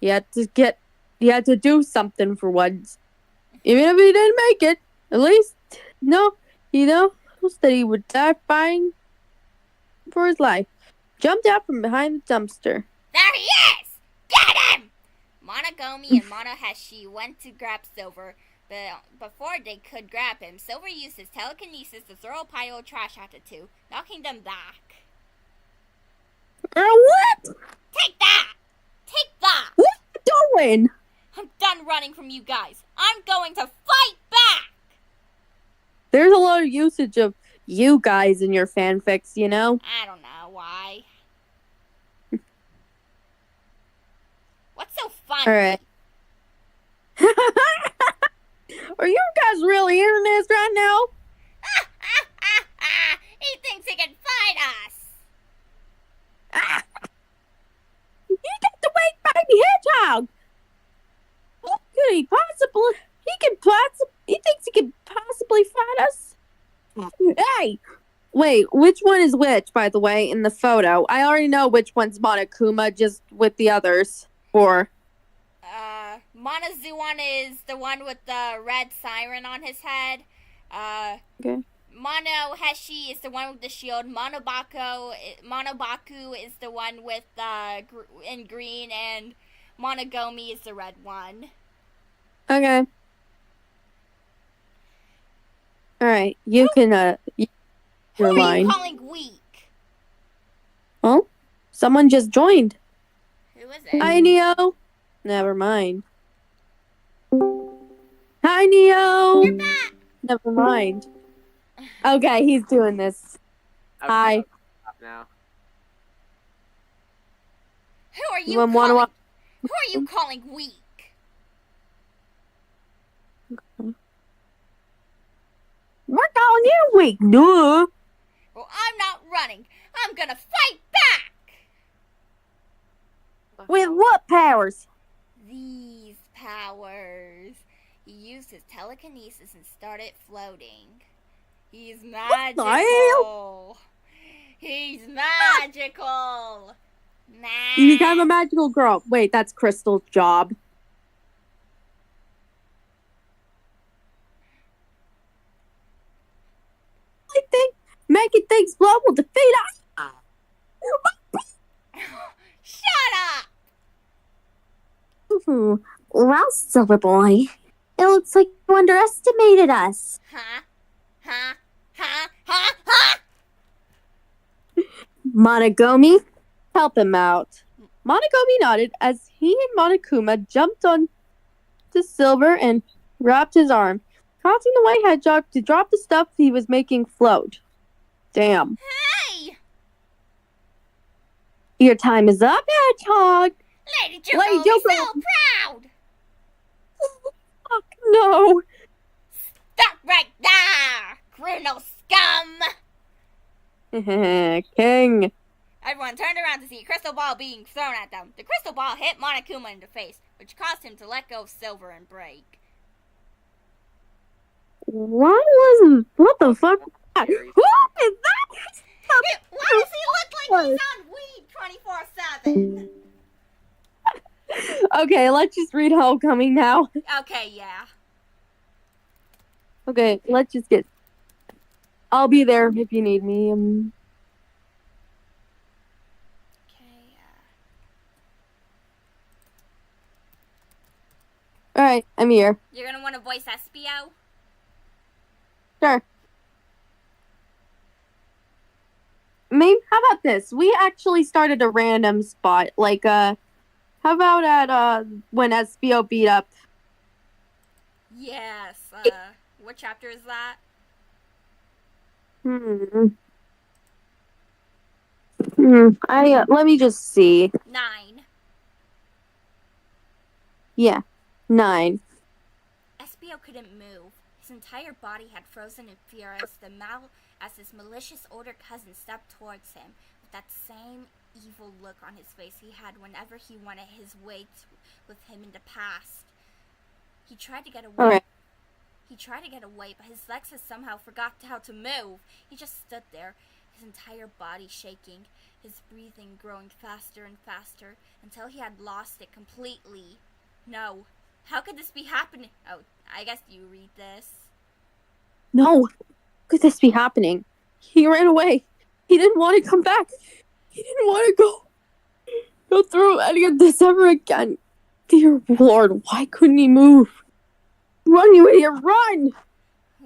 A: He had to do something for once. Even if he didn't make it, at least, he knows that he would die fighting for his life. Jumped out from behind the dumpster.
B: There he is! Get him! Monogomi and Monoheshi went to grab Silver, but before they could grab him, Silver used his telekinesis to throw a pile of trash at the two, knocking them back.
A: What?
B: Take that! Take that!
A: What are you doing?
B: I'm done running from you guys. I'm going to fight back!
A: There's a lot of usage of you guys in your fanfics, you know?
B: I don't know why. What's so funny?
A: Alright. Are you guys really hearing this right now?
B: He thinks he can fight us!
A: You get to wake baby hedgehog! What could he possibly... He thinks he can possibly fight us? Hey! Wait, which one is which, by the way, in the photo? I already know which one's Monokuma, just with the others. Or...
B: Monozuan is the one with the red siren on his head.
A: Okay.
B: Monoheshi is the one with the shield. Monobaku is the one with in green, and Monogomi is the red one.
A: Okay. Alright, you can,
B: Who
A: your
B: are
A: line.
B: you calling weak?
A: Oh? Someone just joined.
B: Who is it?
A: Hi, Neo. Never mind. Hi, Neo.
B: You're back.
A: Never mind. Okay, he's doing this.
C: Okay,
A: Hi.
C: I'll stop now.
B: Who are you
A: wanna
B: calling?
A: wa-
B: Who are you calling weak?
A: We're calling you weak, duh.
B: Well, I'm not running. I'm gonna fight back.
A: With what powers?
B: These powers. He used his telekinesis and started floating. He's magical. He's magical.
A: You become a magical girl. Wait, that's Crystal's job. I think making things blow will defeat us.
B: Shut up!
A: Well, Silver Boy, it looks like you underestimated us.
B: Huh? Huh?
A: Monogomi, help him out. Monogomi nodded as he and Monokuma jumped on to Silver and wrapped his arm, causing the White Hedgehog to drop the stuff he was making float. Damn.
B: Hey!
A: Your time is up, Hedgehog.
B: Lady Juko will be so proud!
A: Fuck no.
B: Stop right there! Criminal scum!
A: King.
B: Everyone turned around to see a crystal ball being thrown at them. The crystal ball hit Monokuma in the face, which caused him to let go of Silver and break.
A: What the fuck? Who is that?
B: Why does he look like he's on weed 24/7?
A: Okay, let's just read Homecoming now.
B: Okay, yeah.
A: Okay, let's just get... I'll be there if you need me.
B: Okay,
A: Alright, I'm here.
B: You're gonna want to voice Espio?
A: Sure. Maybe, how about this? We actually started a random spot. Like, how about at, when Espio beat up...
B: Yes, what chapter is that?
A: Let me just see.
B: 9.
A: Yeah, 9.
B: Espio couldn't move. His entire body had frozen in fear as his malicious older cousin stepped towards him with that same evil look on his face he had whenever he wanted his way with him in the past. He tried to get away.
A: Alright.
B: He tried to get away, but his legs had somehow forgot how to move. He just stood there, his entire body shaking, his breathing growing faster and faster until he had lost it completely. No. How could this be happening? Oh, I guess you read this.
A: No. How could this be happening? He ran away. He didn't want to come back. He didn't want to go through any of this ever again. Dear Lord, why couldn't he move? Run, you idiot, run!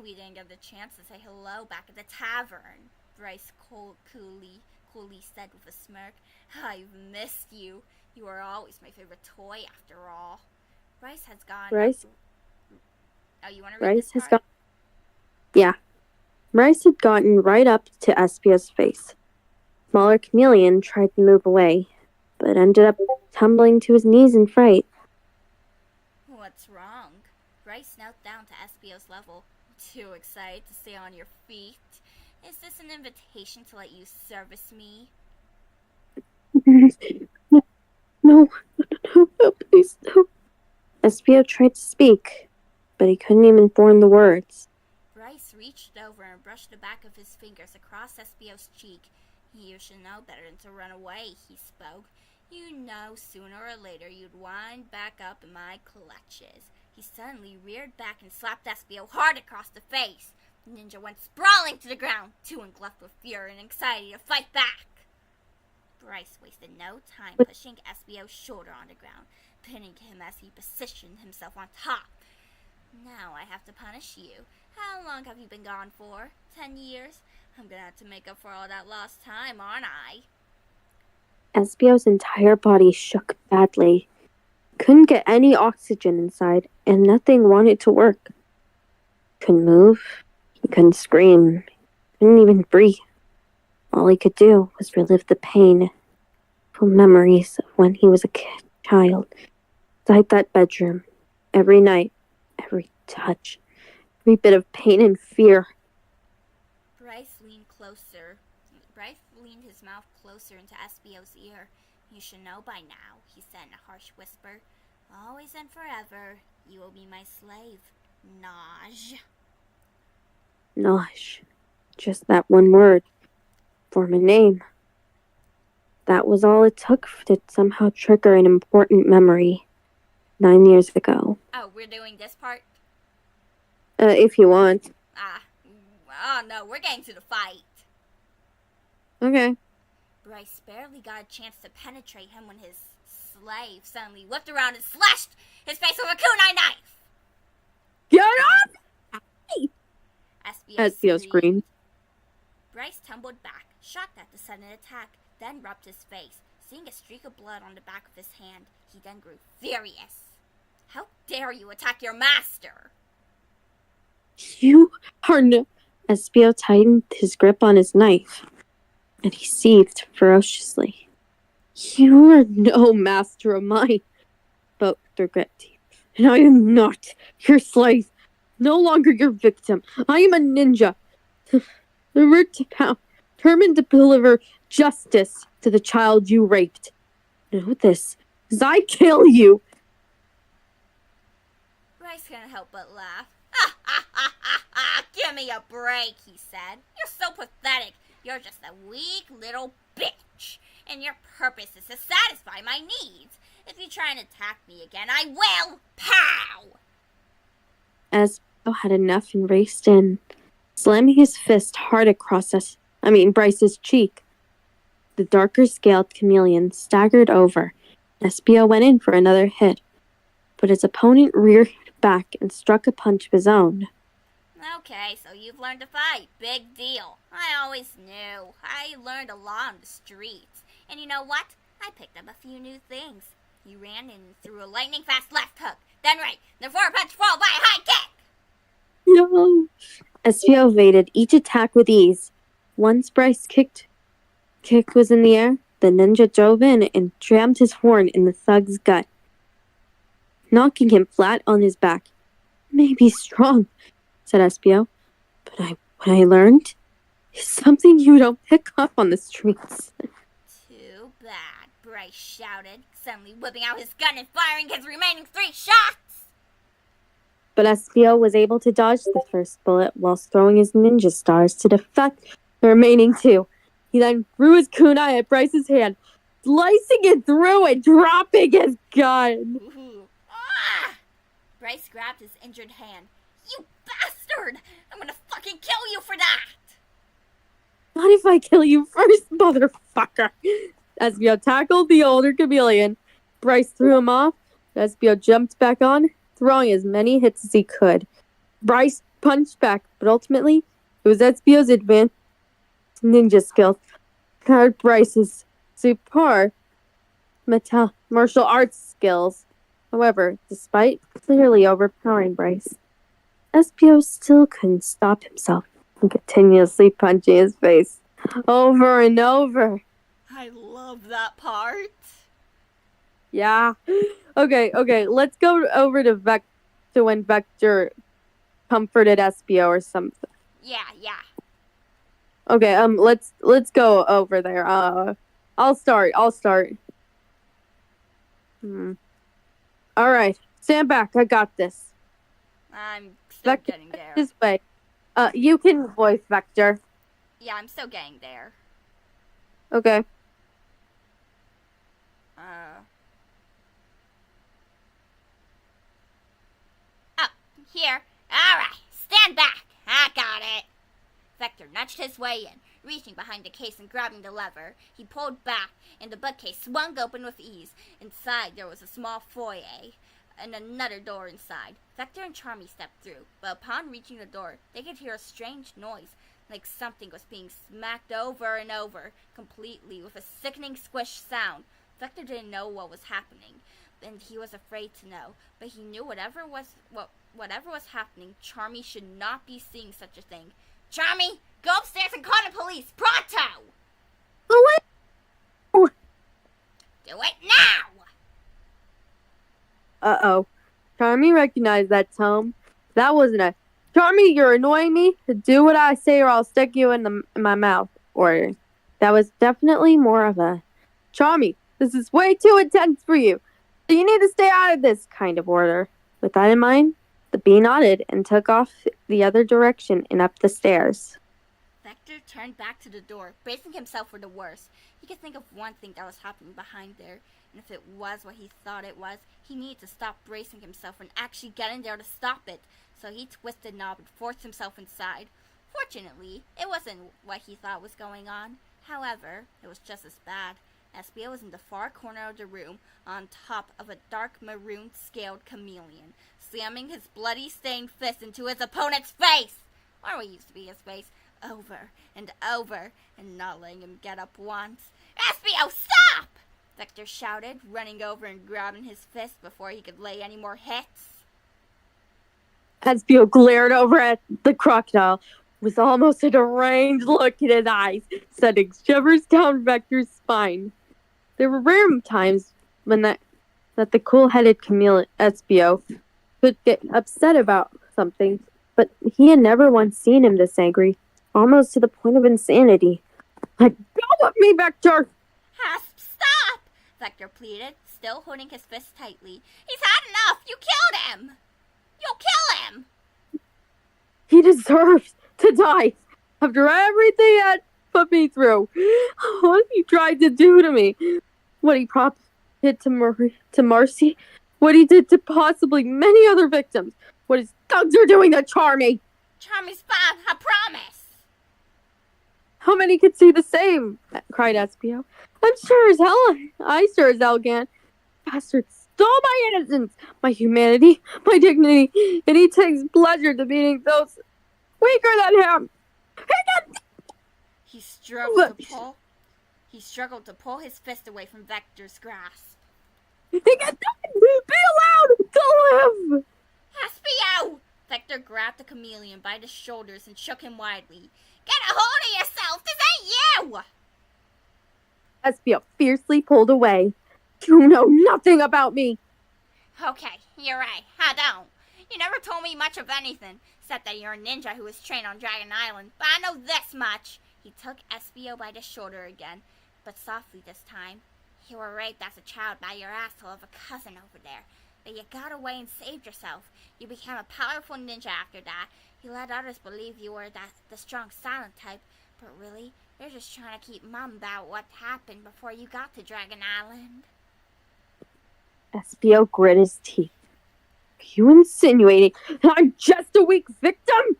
B: We didn't get the chance to say hello back at the tavern, Bryce coolly said with a smirk. I've missed you. You are always my favorite toy after all. Bryce has gone...
A: Bryce?
B: Oh, you want to read
A: Bryce
B: this
A: has
B: part?
A: Yeah. Bryce had gotten right up to Espio's face. Smaller Chameleon tried to move away, but ended up tumbling to his knees in fright.
B: What's wrong? Bryce knelt down to Espio's level. Too excited to stay on your feet. Is this an invitation to let you service me?
A: No, please, no. Espio tried to speak, but he couldn't even form the words.
B: Bryce reached over and brushed the back of his fingers across Espio's cheek. You should know better than to run away, he spoke. You know sooner or later you'd wind back up in my clutches. He suddenly reared back and slapped Espio hard across the face. The ninja went sprawling to the ground, too engulfed with fear and anxiety to fight back. Bryce wasted no time pushing Espio's shoulder on the ground, pinning him as he positioned himself on top. Now I have to punish you. How long have you been gone for? 10 years? I'm gonna have to make up for all that lost time, aren't I?
A: Espio's entire body shook badly. Couldn't get any oxygen inside, and nothing wanted to work. Couldn't move. He couldn't scream, couldn't even breathe. All he could do was relive the pain, full memories of when he was a child, inside that bedroom, every night, every touch, every bit of pain and fear.
B: Bryce leaned closer. Bryce leaned his mouth closer into Espio's ear. You should know by now, he said in a harsh whisper. Always and forever, you will be my slave, Naj.
A: Nosh. Just that one word. Form a name. That was all it took to somehow trigger an important memory. 9 years ago.
B: Oh, we're doing this part?
A: If you want.
B: Oh no, we're getting to the fight.
A: Okay.
B: Bryce barely got a chance to penetrate him when his slave suddenly whipped around and slashed his face with a kunai knife.
A: Get up! Espio screamed.
B: Bryce tumbled back, shocked at the sudden attack, then rubbed his face. Seeing a streak of blood on the back of his hand, he then grew furious. How dare you attack your master?
A: You are no... Espio tightened his grip on his knife, and he seethed ferociously. You are no master of mine, spoke through grit teeth, and I am not your slave, no longer your victim. I am a ninja, the root to pound, determined to deliver justice to the child you raped. Know this, as I kill you.
B: Bryce couldn't help but laugh. Give me a break, he said. You're so pathetic. You're just a weak little bitch. And your purpose is to satisfy my needs. If you try and attack me again, I will. Pow!
A: Espio had enough and raced in, slamming his fist hard across Bryce's cheek. The darker-scaled chameleon staggered over. Espio went in for another hit, but his opponent reared back and struck a punch of his own.
B: Okay, so you've learned to fight. Big deal. I always knew. I learned a lot on the streets. And you know what? I picked up a few new things. You ran and threw a lightning-fast left hook. Then right, the four-punch followed by a high kick.
A: No. Espio evaded each attack with ease. Once Bryce's kick was in the air, the ninja dove in and jammed his horn in the thug's gut, knocking him flat on his back. May be strong, said Espio, but what I learned is something you don't pick up on the streets.
B: Too bad, Bryce shouted, suddenly whipping out his gun and firing his remaining 3 shots.
A: But Espio was able to dodge the first bullet whilst throwing his ninja stars to deflect the remaining 2. He then threw his kunai at Bryce's hand, slicing it through and dropping his gun.
B: Ooh. Ah! Bryce grabbed his injured hand. You bastard! I'm gonna fucking kill you for that!
A: Not if I kill you first, motherfucker! Espio tackled the older chameleon. Bryce threw him off. Espio jumped back on, throwing as many hits as he could. Bryce punched back, but ultimately, it was Espio's advanced ninja skills that Bryce's superb martial arts skills. However, despite clearly overpowering Bryce, Espio still couldn't stop himself from continuously punching his face over and over.
B: I love that part.
A: Yeah. Okay, let's go over to when Vector comforted Espio or something.
B: Yeah.
A: Okay, let's go over there. I'll start. All right, stand back. I got this.
B: I'm still
A: Vector,
B: getting there.
A: this way. You can voice Vector.
B: Yeah, I'm still getting there.
A: Okay.
B: Oh, here. Alright, stand back. I got it. Vector nudged his way in, reaching behind the case and grabbing the lever. He pulled back, and the bookcase swung open with ease. Inside, there was a small foyer and another door inside. Vector and Charmy stepped through, but upon reaching the door, they could hear a strange noise, like something was being smacked over and over, completely, with a sickening squish sound. Vector didn't know what was happening, and he was afraid to know, but he knew whatever whatever was happening, Charmy should not be seeing such a thing. Charmy, go upstairs and call the police, pronto!
A: What?
B: Do it now!
A: Uh-oh. Charmy recognized that tone. That wasn't a, Charmy, you're annoying me. Do what I say or I'll stick you in my mouth order. That was definitely more of a, Charmy, this is way too intense for you. So you need to stay out of this kind of order. With that in mind, the bee nodded and took off the other direction and up the stairs.
B: Vector turned back to the door, bracing himself for the worst. He could think of one thing that was happening behind there, and if it was what he thought it was, he needed to stop bracing himself and actually get in there to stop it. So he twisted the knob and forced himself inside. Fortunately, it wasn't what he thought was going on. However, it was just as bad. SBO was in the far corner of the room, on top of a dark maroon scaled chameleon, slamming his bloody stained fist into his opponent's face, or what used to be his face, over and over, and not letting him get up once. SBO, stop! Vector shouted, running over and grabbing his fist before he could lay any more hits.
A: SBO glared over at the crocodile with almost a deranged look in his eyes, sending shivers down Vector's spine. There were rare times when that the cool-headed chameleon SBO could get upset about something, but he had never once seen him this angry, almost to the point of insanity. Let go of me, Vector!
B: Hasp, stop! Vector pleaded, still holding his fist tightly. He's had enough! You killed him! You'll kill him!
A: He deserves to die after everything he had put me through. What he tried to do to me. What he probably did to Marcy. What he did to possibly many other victims. What his thugs are doing to Charmy.
B: Charmy's fine, I promise.
A: How many could see the same? Cried SBO. I sure as hell can. Bastard stole my innocence, my humanity, my dignity, and he takes pleasure to beating those weaker than him.
B: He struggled to pull his fist away from Vector's grasp.
A: He can be allowed to live.
B: SBO! Vector grabbed the chameleon by the shoulders and shook him widely. Get a hold of yourself! This ain't you!
A: SBO fiercely pulled away. You know nothing about me.
B: Okay, you're right. I don't. You never told me much of anything, except that you're a ninja who was trained on Dragon Island. But I know this much. He took SBO by the shoulder again, but softly this time. You were raped as a child by your asshole of a cousin over there. But you got away and saved yourself. You became a powerful ninja after that. You let others believe you were the strong silent type. But really, you're just trying to keep mum about what happened before you got to Dragon Island.
A: SBO grit his teeth. Are you insinuating that I'm just a weak victim?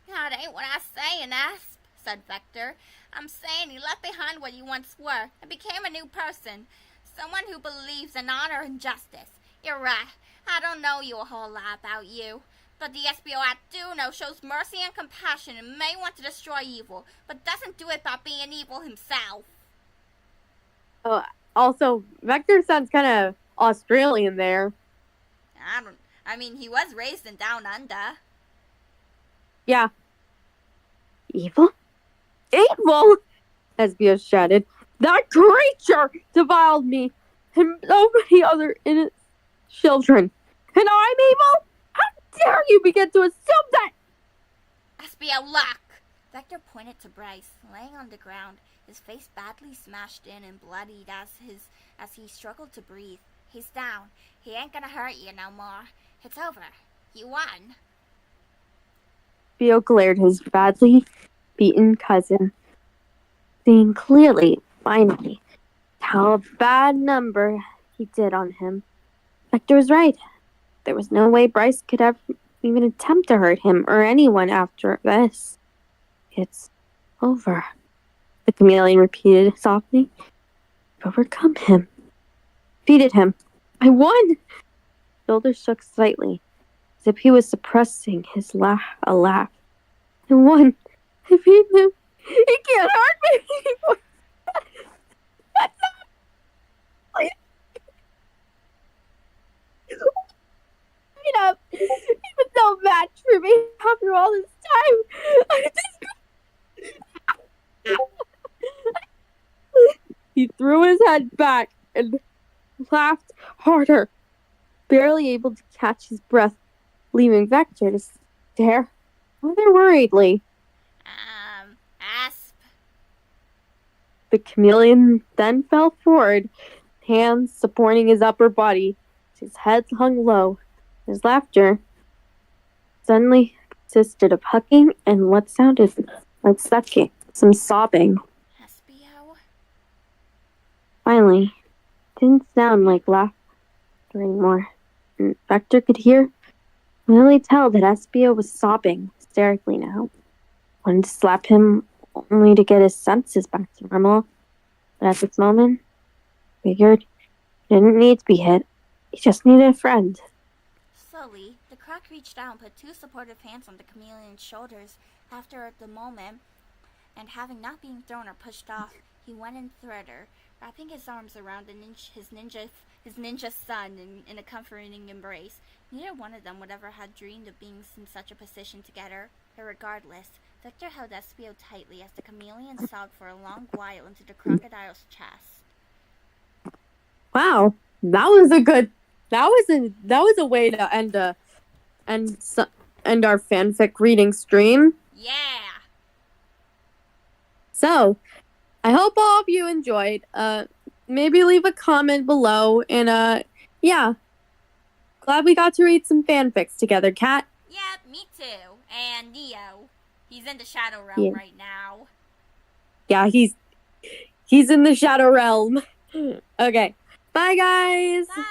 B: That ain't what I'm saying, Asp, said Vector. I'm saying you left behind what you once were and became a new person. Someone who believes in honor and justice. You're right. I don't know you a whole lot about you. But the SBO I do know shows mercy and compassion and may want to destroy evil, but doesn't do it by being evil himself.
A: Oh, also, Vector sounds kind of Australian there.
B: I mean, he was raised in Down Under.
A: Yeah. Evil? Evil! SBO shouted. That creature defiled me and so many other innocent children. And I'm evil? How dare you begin to assume that?
B: SBO, look! Vector pointed to Bryce, laying on the ground, his face badly smashed in and bloodied as he struggled to breathe. He's down. He ain't gonna hurt you no more. It's over. You won.
A: SBO glared his badly beaten cousin, seeing clearly, finally, how bad number he did on him. Vector was right. There was no way Bryce could ever even attempt to hurt him or anyone after this. It's over, the chameleon repeated softly. Overcome him. Defeated him. I won! His shoulders shook slightly, as if he was suppressing a laugh. I won. I beat him. He can't hurt me anymore. Wait up. Even all this time. He threw his head back and laughed harder, barely able to catch his breath, leaving Vector to stare rather worriedly.
B: Asp.
A: The chameleon then fell forward, hands supporting his upper body. His head hung low. His laughter suddenly consisted of hugging and what sounded like sucking, some sobbing.
B: Espio.
A: Finally, it didn't sound like laughter anymore. And Vector could really tell that Espio was sobbing hysterically now. Wanted to slap him only to get his senses back to normal. But at this moment, figured he didn't need to be hit. He just needed a friend.
B: Slowly, the croc reached out and put two supportive hands on the chameleon's shoulders. After the moment, and having not been thrown or pushed off, he went in further, wrapping his arms around his ninja son in a comforting embrace. Neither one of them would ever have dreamed of being in such a position together. But regardless, Victor held Espio tightly as the chameleon sobbed for a long while into the crocodile's chest.
A: Wow, that was a way to end our fanfic reading stream.
B: Yeah.
A: So, I hope all of you enjoyed. Maybe leave a comment below, and yeah, glad we got to read some fanfics together, Kat.
B: Yeah, me too. And Neo, he's in the Shadow Realm right now.
A: Yeah, he's in the Shadow Realm. Okay, bye guys.
B: Bye.